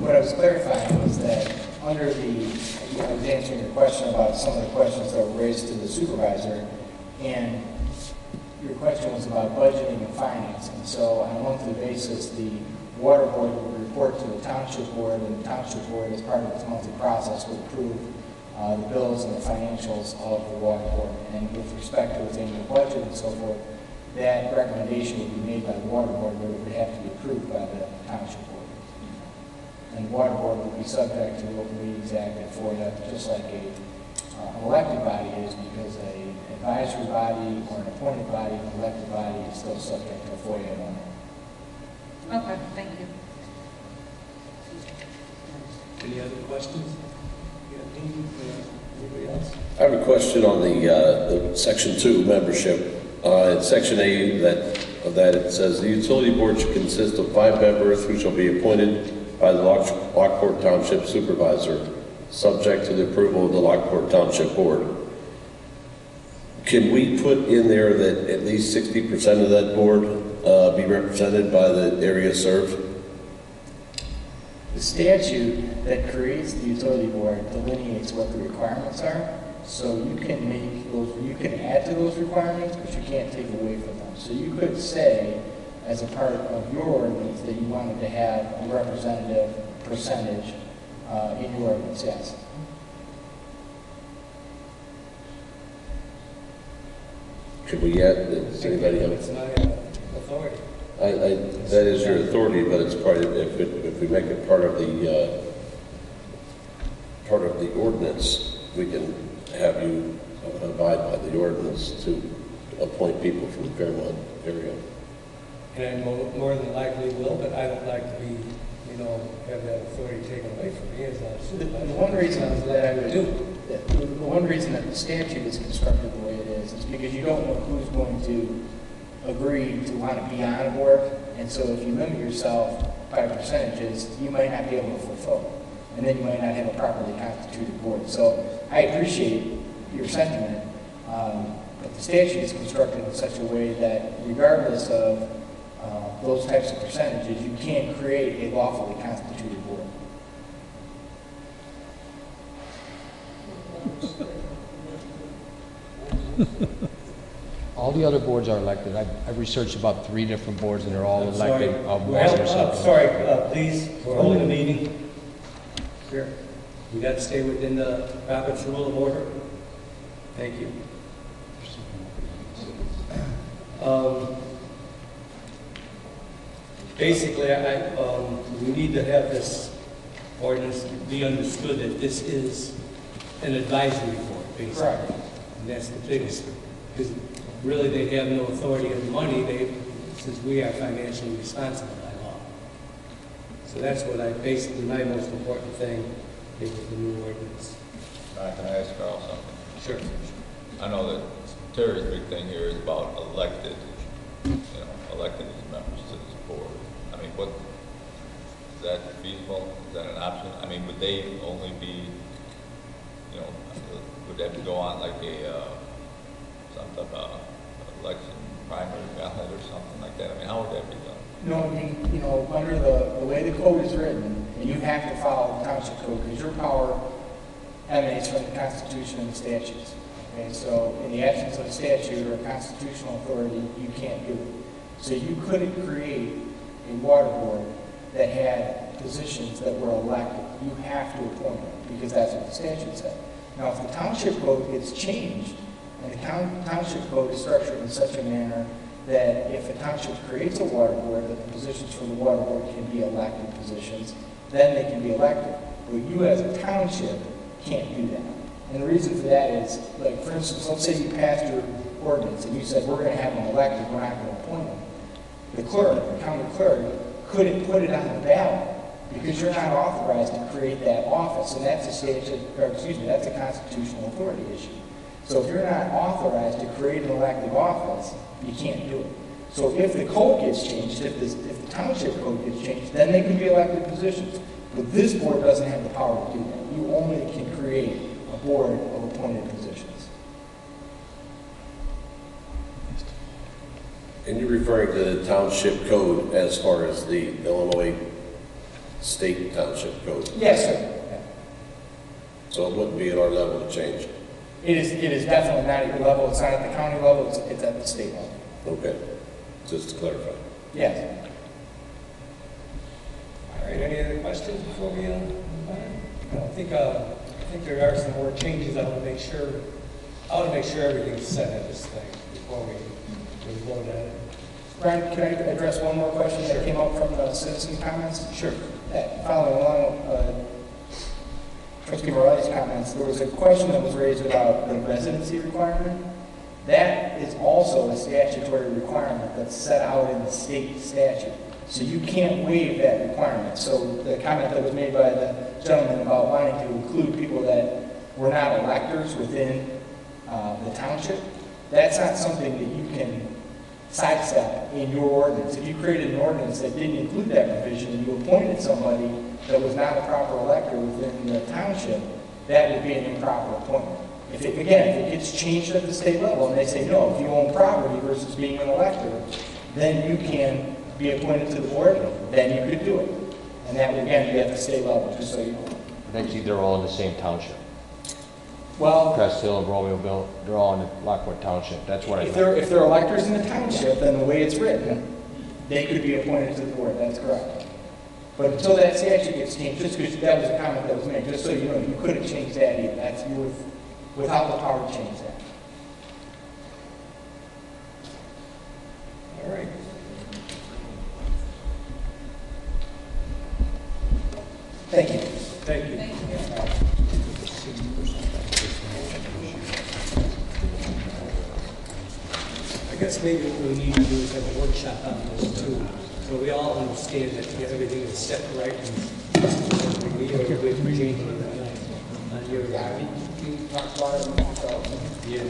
What I was clarifying was that under the, I was answering your question about some of the questions that were raised to the supervisor, and your question was about budgeting and financing. So on a monthly basis, the water board would report to the township board, and the township board, as part of its monthly process, would approve the bills and the financials of the water board. And with respect to its annual budget and so forth, that recommendation would be made by the water board, but it would have to be approved by the township board. And the water board would be subject to the Open Meetings Act and FOIA, just like an elected body is, because an advisory body or an appointed body, an elected body is still subject to FOIA and OMA. Okay, thank you. Any other questions? Yeah, Dean, anybody else? I have a question on the Section 2 membership. In Section A of that, it says, the utility board should consist of 5 members who shall be appointed by the Lockport Township Supervisor, subject to the approval of the Lockport Township Board. Can we put in there that at least 60% of that board be represented by the area served? The statute that creates the utility board delineates what the requirements are. So you can make those, you can add to those requirements, but you can't take away from them. So you could say, as a part of your ordinance, that you wanted to have a representative percentage in your ordinance, yes. Could we add, does anybody have? It's my authority. That is your authority, but it's part of, if we make it part of the ordinance, we can have you abide by the ordinance to appoint people from the Fairmont area. And I more than likely will, but I don't like to be, have that authority taken away from me as a supervisor. The one reason that I would do. The one reason that the statute is constructed the way it is because you don't know who's going to agree to want to be on a board, and so if you limit yourself by percentages, you might not be able to fulfill, and then you might not have a properly constituted board. So I appreciate your sentiment, but the statute is constructed in such a way that regardless of those types of percentages, you can't create a lawfully constituted board. All the other boards are elected. I've researched about 3 different boards, and they're all elected. Please, we're holding a meeting. Here, we got to stay within the Robert's Rule of Order. Thank you. Basically, we need to have this ordinance be understood that this is an advisory board, basically. Right. And that's the biggest, because really they have no authority of money, since we are financially responsible by law. So that's what basically my most important thing is with the new ordinance. Can I ask Carl something? Sure. I know that Terry's big thing here is about elected members to this board. I mean, is that feasible? Is that an option? I mean, would they only be, would they have to go on like some type of election primary ballot or something like that? I mean, how would that be done? No, under the way the code is written, and you have to follow the township code because your power emanates from the Constitution and the statutes. Okay, so in the absence of a statute or a constitutional authority, you can't do it. So you couldn't create a water board that had positions that were elected. You have to appoint them because that's what the statute said. Now, if the township code gets changed, and the township code is structured in such a manner that if a township creates a water board, that the positions for the water board can be elected positions, then they can be elected. But you as a township can't do that. And the reason for that is, like, for instance, let's say you passed your ordinance and you said, we're going to have them elected, we're not going to appoint them. The clerk, the county clerk, couldn't put it on the ballot because you're not authorized to create that office, and that's that's a constitutional authority issue. So if you're not authorized to create an elected office, you can't do it. So if the code gets changed, if the township code gets changed, then they can be elected positions. But this board doesn't have the power to do that. You only can create a board of appointed positions. And you're referring to the township code as far as the Illinois state township code? Yes, sir. Yeah. So it wouldn't be at our level to change? It is definitely not at your level. It's not at the county level. It's at the state level. Okay. Just to clarify. Yes. All right, any other questions before we move on? I think there are some more changes. I want to make sure everything's set at this thing before we vote on it. Brian, can I address one more question that came up from the citizen comments? Sure. Following along Trustee Morelli's comments, there was a question that was raised about the residency requirement. That is also a statutory requirement that's set out in the state statute. So you can't waive that requirement. So the comment that was made by the gentleman about wanting to include people that were not electors within the township, that's not something that you can sidestep in your ordinance. If you created an ordinance that didn't include that provision and you appointed somebody that was not a proper elector within the township, that would be an improper appointment. If it gets changed at the state level and they say, no, if you own property versus being an elector, then you can be appointed to the board, then you could do it. And that would, again, be at the state level, just so you know. Actually, they're all in the same township. Well, Crest Hill and Romeoville, they're all in the Lockport Township. That's what if they're electors in the township, then the way it's written, they could be appointed to the board. That's correct. But until that statute gets changed, just because that was a comment that was made, just so you know, you couldn't change that either. That's you without the power to change that. All right. Thank you. Thank you. Thank you. I guess maybe what we need to do is have a workshop on this too, so we all understand that everything is set right and we are with changing it on your. Yeah, we talked about it, so, Yeah. you know,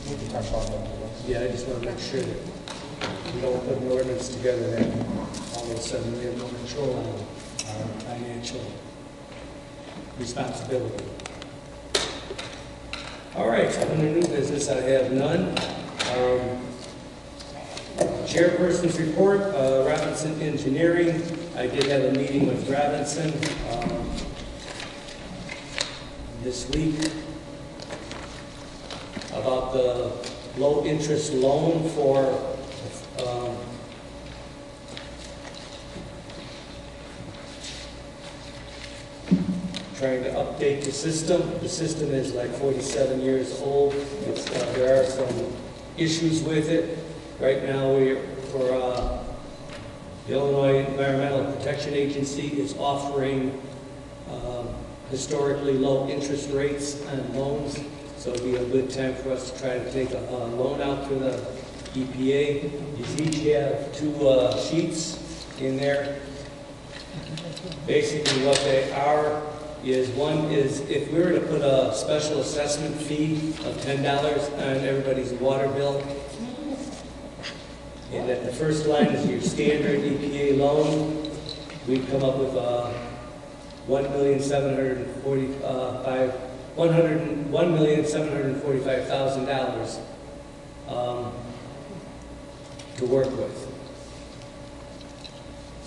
we can talk about that. Yeah, I just want to make sure that we don't put an ordinance together that all of a sudden we have no control on our financial responsibility. All right, under new business, I have none. Chairperson's report, Robinson Engineering. I did have a meeting with Robinson this week about the low interest loan for trying to update the system. The system is like 47 years old. There are some issues with it. Right now, the Illinois Environmental Protection Agency is offering historically low interest rates on loans. So it'd be a good time for us to try to take a loan out to the EPA. You each have two sheets in there. Basically what they are is, one is if we were to put a special assessment fee of $10 on everybody's water bill, and that the first line is your standard EPA loan, we'd come up with $1,745,000 to work with.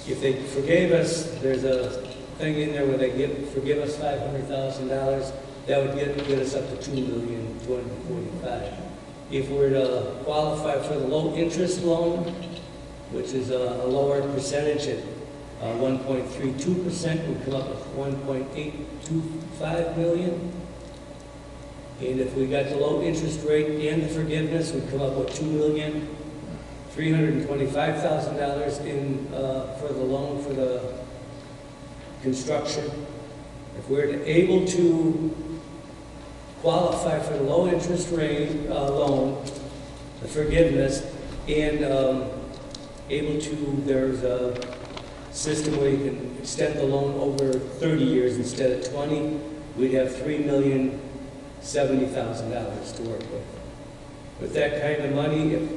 If they forgave us, there's a thing in there where they forgive us $500,000, that would get us up to $2,245,000. If we're to qualify for the low interest loan, which is a lower percentage at 1.32%, we'd come up with $1.825 million. And if we got the low interest rate and the forgiveness, we'd come up with $2,325,000 for the loan for the construction. If we're able to qualify for the low interest rate loan, the forgiveness, and there's a system where you can extend the loan over 30 years instead of 20, we'd have $3,070,000 to work with. With that kind of money,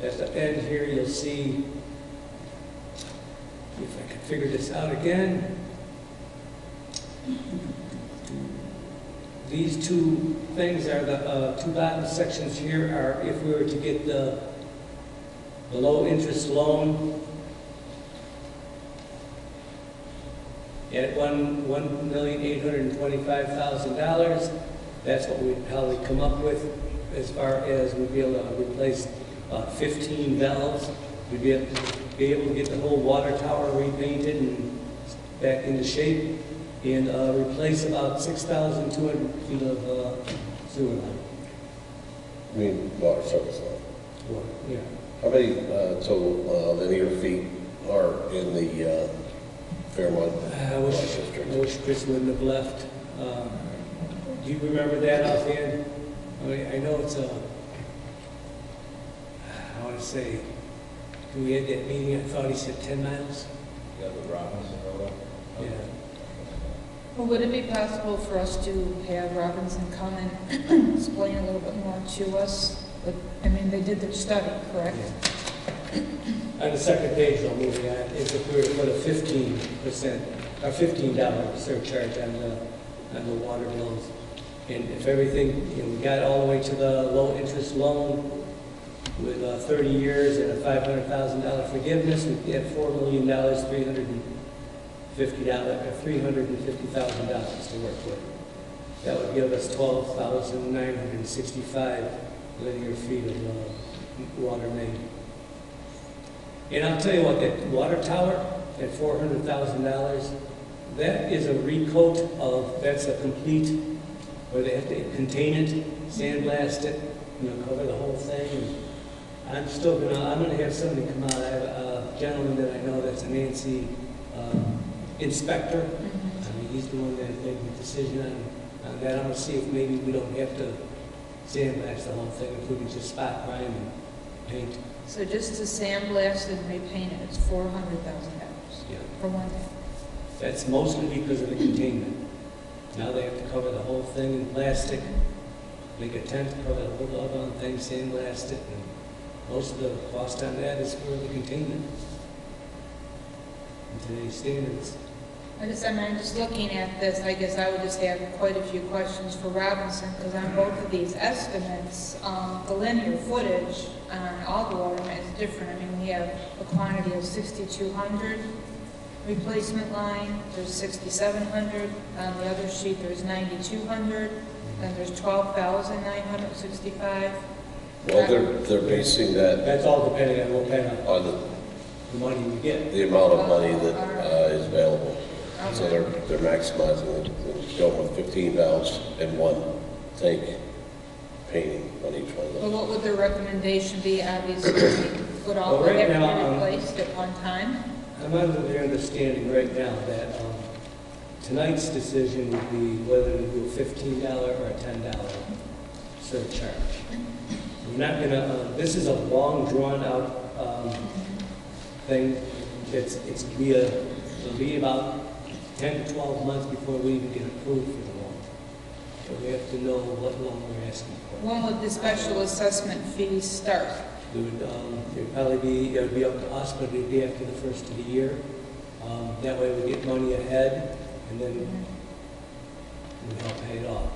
at the end here, you'll see, if I can figure this out again, these two things are the two bottom sections here are if we were to get the low interest loan at $1,825,000. That's what we'd probably come up with as far as we'd be able to replace 15 valves. We'd be able to get the whole water tower repainted and back into shape, and replace about 6,200 feet of sewer line. I mean, water service line. Water, yeah. How many total linear feet are in the Fairmont district? I wish Chris wouldn't have left. Do you remember that offhand? I mean, I know it's I want to say, when we had that meeting, I thought he said 10 miles. Yeah, the Robinson Road. Yeah. Well, would it be possible for us to have Robinson come and explain a little bit more to us? I mean, they did their study, correct? Yeah. On the second page, I'll move on, is if we were to put a 15% or $15 surcharge on the water bills. And if everything, we got all the way to the low interest loan with 30 years and a $500,000 forgiveness, we'd get $4 million, $350,000 to work with. That would give us 12,965 linear feet of water main. And I'll tell you what, that water tower at $400,000, that is a recoat of, that's a complete, where they have to contain it, sandblast it, cover the whole thing. And I'm gonna have somebody come out. I have a gentleman that I know that's an ANC inspector. I mean, he's the one that made the decision on that. I'm gonna see if maybe we don't have to sandblast the whole thing, if we can just spot prime and paint. So just to sandblast and repaint it, it's $400,000 for one thing. That's mostly because of the containment. Now they have to cover the whole thing in plastic, make a tent, cover the whole doggone thing, sandblast it, and most of the cost on that is for the containment. In today's standards. I'm just looking at this, I guess I would just have quite a few questions for Robinson, because on both of these estimates, the linear footage on all the water lines is different. I mean, we have a quantity of 6,200 replacement line, there's 6,700, on the other sheet there's 9,200, then there's 12,965. Well, they're basing that. That's all depending on what kind of on the money we get. The amount of money that is available. Okay. So they're maximizing it, going with 15 valves and one tank painting on each one of those. Well, what would their recommendation be? Obviously, would all Well, right have now, to be replaced at one time? I'm under the understanding right now that tonight's decision would be whether to do a $15 or a $10 surcharge. We're not gonna, this is a long drawn out thing. It'll be about 10 to 12 months before we even get approved for the loan. So we have to know what loan we're asking for. When would the special assessment fees start? It would probably be, it would be up to us, but it would be after the first of the year. That way we get money ahead, and then we help pay it off.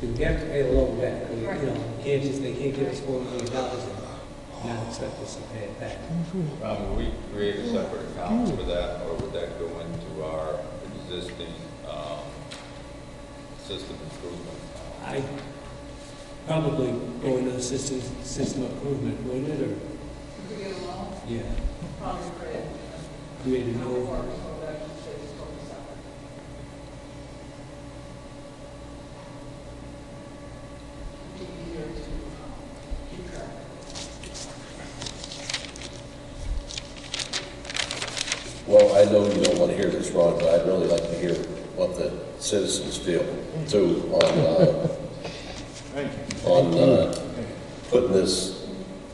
We have to pay the loan back. They can't give us $4 million and not expect us to pay it back. Would we create a separate account for that, or would that go into our existing system improvement? I probably go into the system improvement, wouldn't it? Or Could we get a loan? yeah, Probably create a new. Well, I know you don't want to hear this, Ron, but I'd really like to hear what the citizens feel too on putting this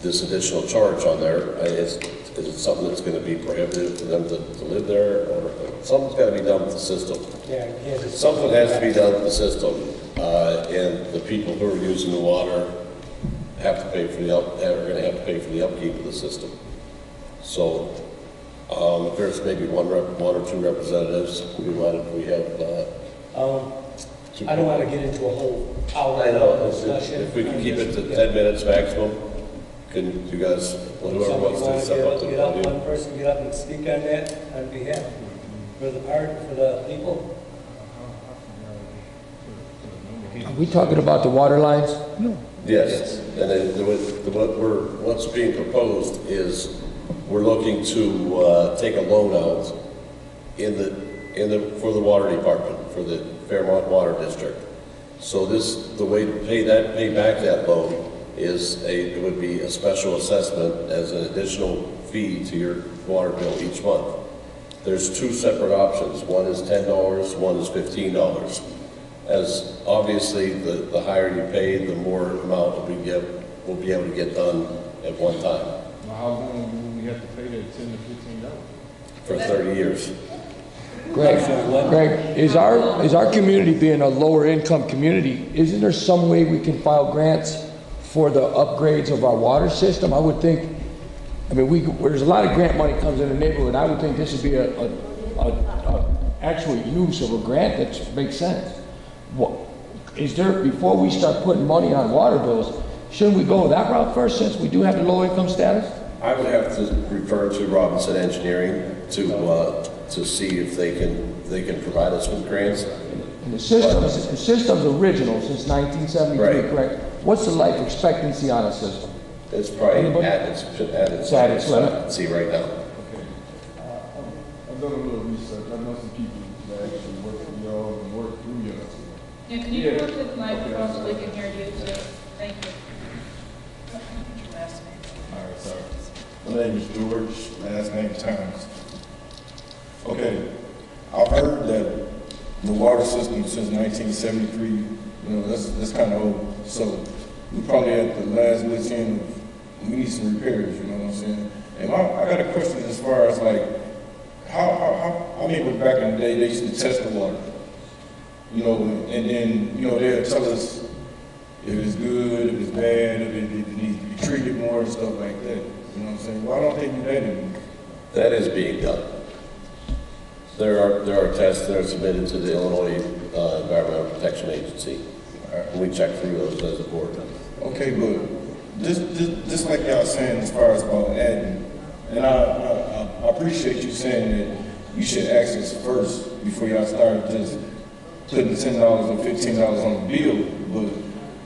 additional charge on there. Is it something that's going to be prohibitive for them to live there, or something's got to be done with the system? Yeah, something has to be done with the system, and the people who are using the water have to pay for are going to have to pay for the upkeep of the system. So. If there's maybe one or two representatives, we have. I don't want to get into a whole hour discussion. If we can keep it to 10 minutes maximum, can you guys, whoever wants to step up to the podium? One person get up and speak on that on behalf for the people. Are we talking about the water lines? No. Yes, and then what's being proposed is. We're looking to take a loan out for the water department, for the Fairmont Water District. So the way to pay back that loan is it would be a special assessment as an additional fee to your water bill each month. There's two separate options. One is $10, one is $15. As obviously the higher you pay, the more amount we'll be able to get done at one time. Well, how long do we have to pay that $10 to $15? For 30 years. Greg, is our community being a lower income community, isn't there some way we can file grants for the upgrades of our water system? I would think, there's a lot of grant money comes in the neighborhood. I would think this would be a actual use of a grant that makes sense. Before we start putting money on water bills, shouldn't we go that route first, since we do have the low income status? I would have to refer to Robinson Engineering to see if they can provide us with grants. And the system's original since 1973, right. Correct? What's the life expectancy on a system? It's probably Anybody? at its at its limit. see right now. Okay. I've done a little research. I know some people that actually work for y'all and work through y'all. Yeah, can you go to the microphone so we can hear you too? Thank you. Last name. All right, sorry. My name is George, last name Times. Okay, I've heard that the water system since 1973, you know, that's kind of old. So we probably at the last wit's end of, we need some repairs, you know what I'm saying? And I got a question as far as like, how I mean, back in the day, they used to test the water, you know, and then, you know, they'll tell us if it's good, if it's bad, if it needs to be treated more and stuff like that. You know what I'm saying? Why don't they do that anymore? That is being done. There are tests that are submitted to the Illinois Environmental Protection Agency. And we check through those as a board. Okay, but just like y'all saying as far as about adding, and I appreciate you saying that you should ask us first before y'all start just putting $10 or $15 on the bill. But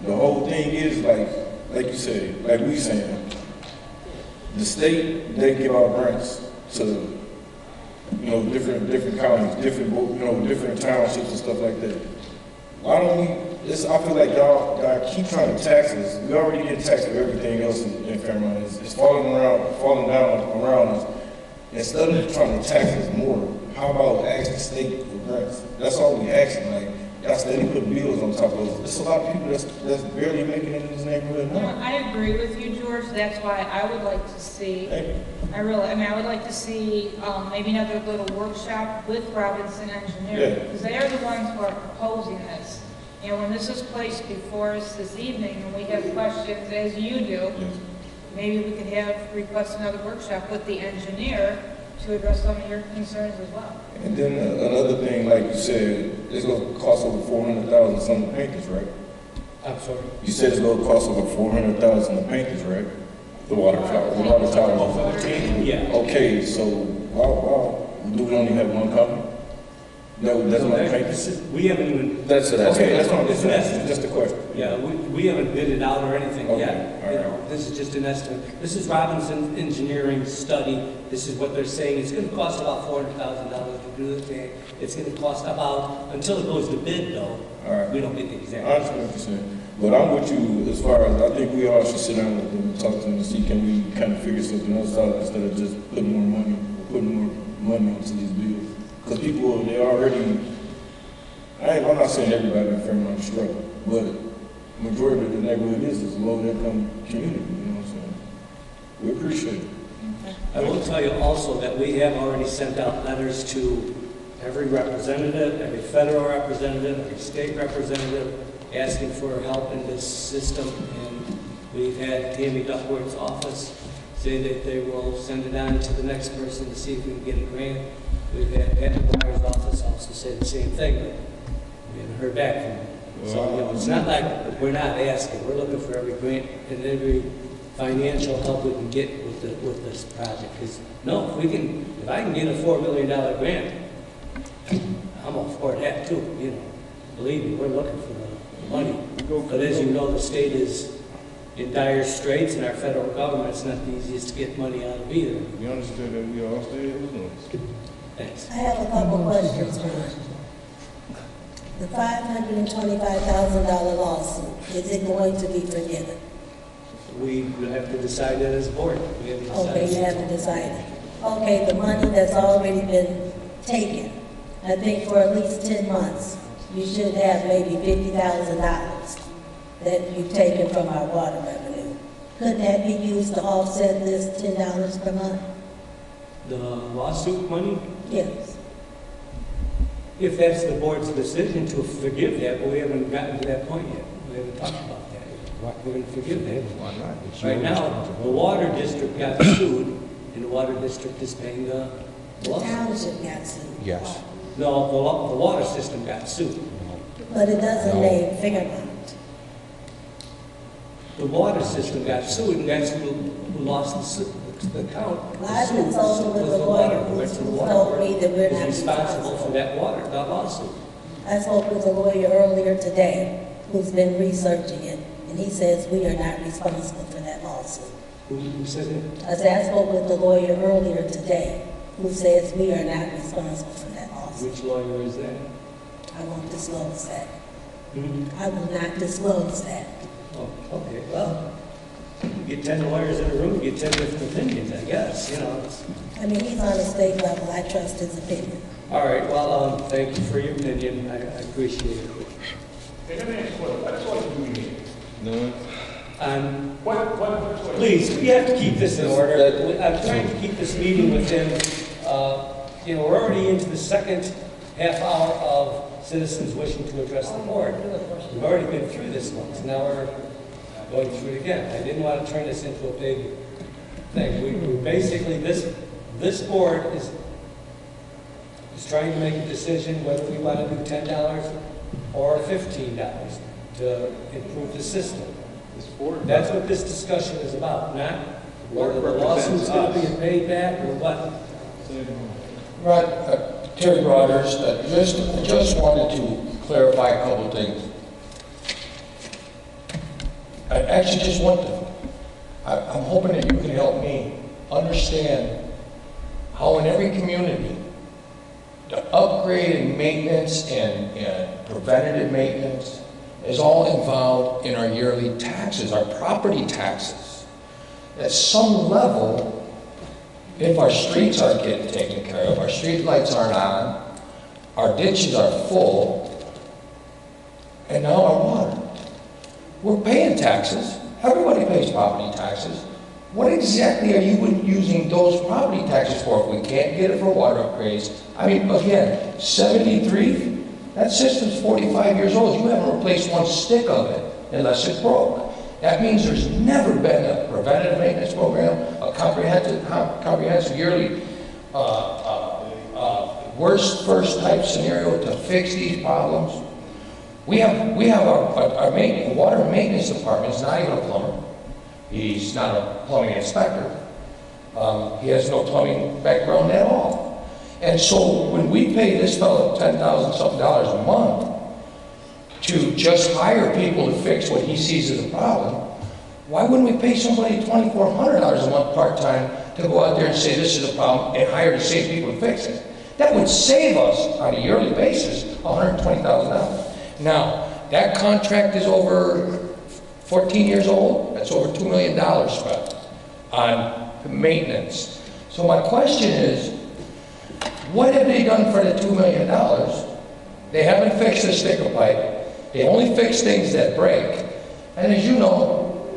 the whole thing is like you said, like we saying, the state, they give out grants to, you know, different counties, different townships and stuff like that. Why don't we? I feel like y'all keep trying to tax us. We already get taxed for everything else in Fairmont. It's falling down around us. Instead of trying to tax us more, how about ask the state for grants? That's all we asking. Like, y'all steady put bills on top of us. There's a lot of people that's barely making it in this neighborhood now. I agree with you, George. That's why I would like to see, I would like to see maybe another little workshop with Robinson Engineering, because they are the ones who are proposing this. You know, when this is placed before us this evening, and we have questions, as you do, maybe we could request another workshop with the engineer to address some of your concerns as well. And then another thing, like you said, it's going to cost over $400,000 some to paint this, right? I'm sorry? You said it's going to cost over $400,000 to paint this, right? The water tower. The water tower. Oh, for the team? Yeah. Okay, so why do we only have one company? No, that's not paint this. We haven't even. That's an Okay, that's not, It's an estimate. just a question. Yeah, we haven't bid it out or anything Okay, yet. all You right. know, this is just an estimate. This is Robinson Engineering study. This is what they're saying. It's going to cost about $400,000 to do the thing. It's going to cost about, until it goes to bid though, All right. we don't get the exact. I understand what you're saying. But I'm with you as far as, I think we all should sit down with them and talk to them and see can we kind of figure something else out instead of just putting more money onto these bills. Because people, they already, I'm not saying everybody in Fairmont is struggling, but majority of the neighborhood is a low-income community, you know what I'm saying? We appreciate it. I will tell you also that we have already sent out letters to every representative, every federal representative, every state representative, asking for help in this system. And we've had Tammy Duckworth's office say that they will send it on to the next person to see if we can get a grant. We've had Pat McGuire's office also say the same thing, but we haven't heard back from them. So, you know, it's not like we're not asking. We're looking for every grant and every financial help we can get with this project. Because if I can get a $4 million grant, I'm all for that too. You know, believe me, we're looking for the money. But as you know, the state is in dire straits, and our federal government's not the easiest to get money out of either. We understand that we all stay in business. Thanks. I have a couple questions for you. The $525,000 lawsuit, is it going to be forgiven? We have to decide that as a board. We have to decide. Okay, you haven't decided. Okay, the money that's already been taken, I think for at least 10 months, you should have maybe $50,000 that you've taken from our water revenue. Couldn't that be used to offset this $10 per month? The lawsuit money? Yes. If that's the board's decision to forgive that, but we haven't gotten to that point yet. We haven't talked about that. We're going to forgive that. Why not? Right now, the water district got sued, and the water district is paying the lawsuit. Township got sued. Yes. No, the water system got sued. But it doesn't name Fairmont. The water system got sued, and that's who lost the count. Well, I've been told it was a lawyer who told me that we're not responsible for that lawsuit. I spoke with a lawyer earlier today who's been researching it, and he says we are not responsible for that lawsuit. lawsuit. Who said it? I said, I spoke with the lawyer earlier today, who says we are not responsible for that lawsuit. Which lawyer is that? I won't disclose that. Hmm? I will not disclose that. Oh, okay, well, you get 10 lawyers in a room, you get 10 different opinions, I guess, you know. I mean, he's on a state level, I trust his opinion. All right, well, thank you for your opinion, I appreciate it. Hey, let me ask you, what is all you doing here? No. What? Please, we have to keep this in order. I'm trying to keep this meeting within, you know, we're already into the second half hour of citizens wishing to address the board. We've already been through this once, now we're going through it again. I didn't want to turn this into a big thing. We basically, this board is trying to make a decision whether we want to do $10 or $15 to improve the system. That's what this discussion is about, not whether the lawsuit's going to be paid back or what. Right, Terry Rogers, just wanted to clarify a couple of things. I actually just want to, I'm hoping that you can help me understand how in every community, the upgrade and maintenance and preventative maintenance is all involved in our yearly taxes, our property taxes. At some level, if our streets aren't getting taken care of, our street lights aren't on, our ditches are full, and now our water. We're paying taxes. Everybody pays property taxes. What exactly are you using those property taxes for if we can't get it for water upgrades? I mean, again, 73, that system's 45 years old. You haven't replaced one stick of it unless it broke. That means there's never been a preventative maintenance program, a comprehensive yearly worst first type scenario to fix these problems. We have our water maintenance department is not even a plumber. He's not a plumbing inspector. He has no plumbing background at all. And so when we pay this fellow $10,000 something a month to just hire people to fix what he sees as a problem, why wouldn't we pay somebody $2,400 a month part-time to go out there and say this is a problem and hire the same people to fix it? That would save us on a yearly basis $120,000. Now, that contract is over 14 years old. That's over $2 million spent on maintenance. So my question is, what have they done for the $2 million? They haven't fixed the sticker pipe. They only fix things that break. And as you know,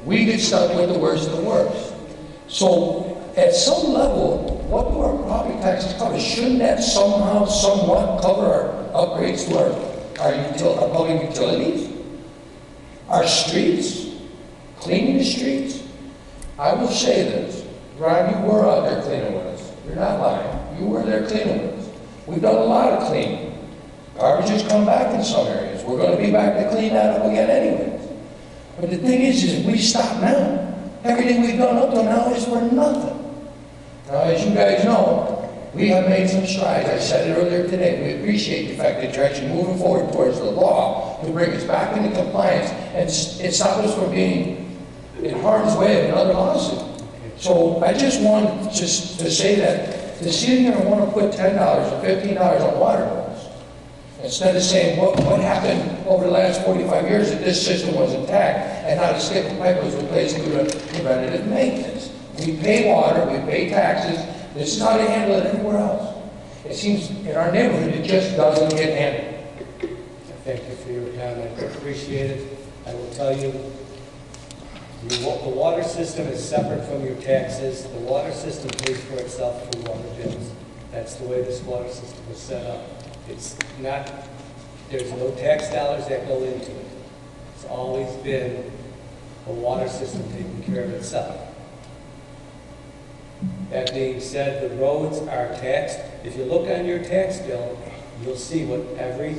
we get stuck with the worst of the worst. So at some level, what do our property taxes cover? Shouldn't that somehow, somewhat cover our upgrades to our public utilities? Our streets? Cleaning the streets? I will say this. Ron, you were out there cleaning with us. You're not lying. You were there cleaning with us. We've done a lot of cleaning. Garbage has come back in some areas. We're going to be back to clean that up again anyways. But the thing is if we stop now, everything we've done up to now is for nothing. Now, as you guys know, we have made some strides. I said it earlier today. We appreciate the fact that you're actually moving forward towards the law to bring us back into compliance and stop us from being in harm's way of another lawsuit. So I just want to say that to sit here and want to put $10 or $15 on water bills, instead of saying what happened over the last 45 years that this system was intact and how the stick pipe was replaced through the preventative maintenance. We pay water, we pay taxes. This is how they handle it everywhere else. It seems in our neighborhood it just doesn't get handled. Thank you for your comment. I appreciate it. I will tell you, the water system is separate from your taxes. The water system pays for itself through water bills. That's the way this water system is set up. It's not, there's no tax dollars that go into it. It's always been a water system taking care of itself. That being said, the roads are taxed. If you look on your tax bill, you'll see what every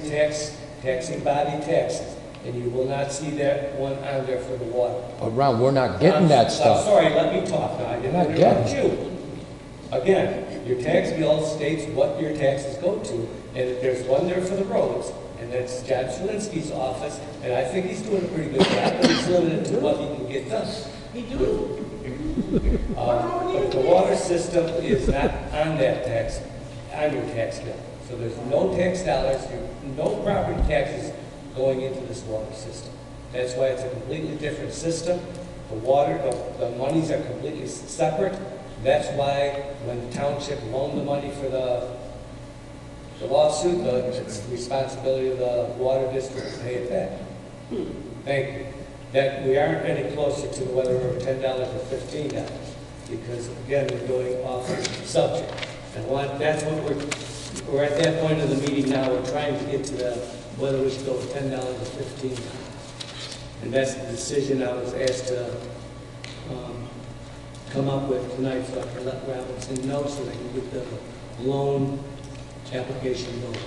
taxing body taxes, and you will not see that one on there for the water. But Ron, we're not getting that stuff. I'm sorry, let me talk now. I didn't interrupt you. Again, your tax bill states what your taxes go to, and if there's one there for the roads, and that's John Schulinski's office, and I think he's doing a pretty good job, but he's limited to what he can get done. He do? But the water system is not on that tax, on your tax bill. So there's no tax dollars, no property taxes going into this water system. That's why it's a completely different system. The water, the monies are completely separate. That's why when the township loaned the money for the lawsuit, it's the responsibility of the water district to pay it back. Thank you. That we aren't any closer to whether we're $10 or $15, because again, we're going off the subject. And that's what we're at that point of the meeting now. We're trying to get to whether we should go with $10 or $15. And that's the decision I was asked to come up with tonight, so I can let Robinson know so they can get the loan application going.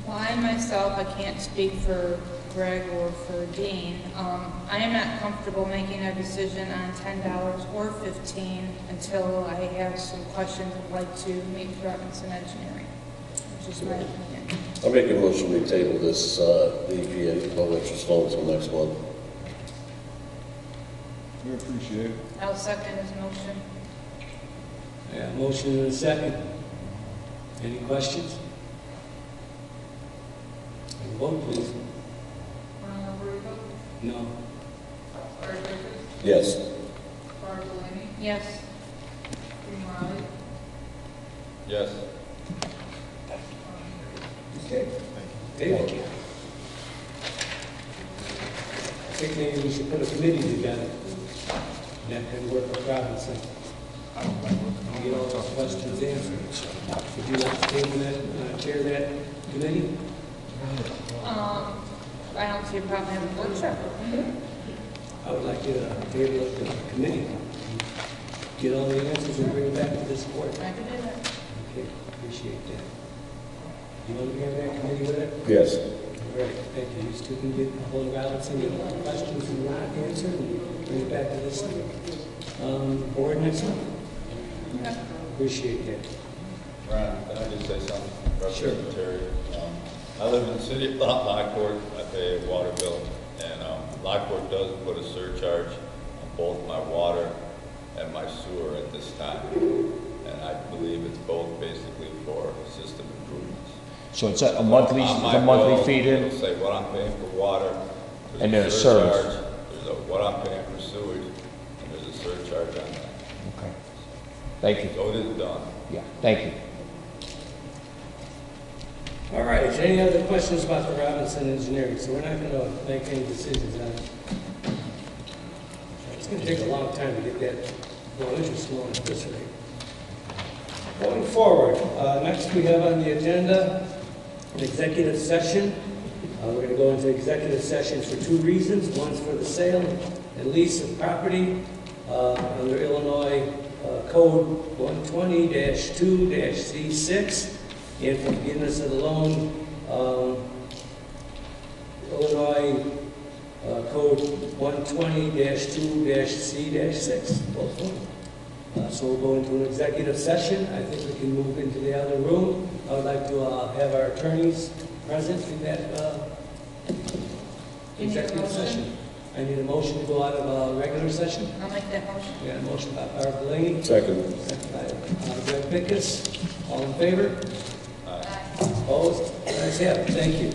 Well, I myself, I can't speak for Greg or for Dean. I am not comfortable making a decision on $10 or $15 until I have some questions I'd like to meet with Robinson Engineering, which is my opinion. I'll make a motion we table this, the EPA low interest loan until next month. We appreciate it. I'll second his motion. Yeah, motion and a second. Any questions? Vote, please. Alberico? No. Yes. Delaney? Yes. Riley? Yes. Okay. Thank you. I think maybe we should put a committee together that can work with Robinson. And get all those questions answered. Would you like to table that, chair that committee? I don't see a problem having a workshop. I would like to table it to the committee. Get all the answers and bring it back to this board. I can do that. Okay, appreciate that. You want to be on that committee with it? Yes. All right, thank you. You two can get a hold of Robinson, get all the questions you want answered, and bring it back to this board next month. Okay. Appreciate that. Ron, can I just say something? Sure. Representative Terry. I live in the city of Lockport. I pay a water bill, and Lockport does put a surcharge on both my water and my sewer at this time. And I believe it's both basically for system improvements. So it's a monthly, feed in? It'll say what I'm paying for water. And there's a service. There's what I'm paying for sewage, and there's a surcharge on that. Okay. Thank you. So it is done. Yeah, thank you. All right, any other questions about the Robinson Engineering? So we're not going to make any decisions on it. It's going to take a long time to get that low interest loan at this rate. Going forward, next we have on the agenda an executive session. We're going to go into executive session for two reasons. One's for the sale and lease of property under Illinois Code 120-2-C6. And for forgiveness of the loan, Illinois Code 120-2-C-6, both of them. So we'll go into an executive session. I think we can move into the other room. I would like to have our attorneys present in that executive session. I need a motion to go out of a regular session. I'll make that motion. We got a motion by Barb Delaney. Second. Second by Greg Pickus. All in favor? Opposed? Guys have it. Thank you.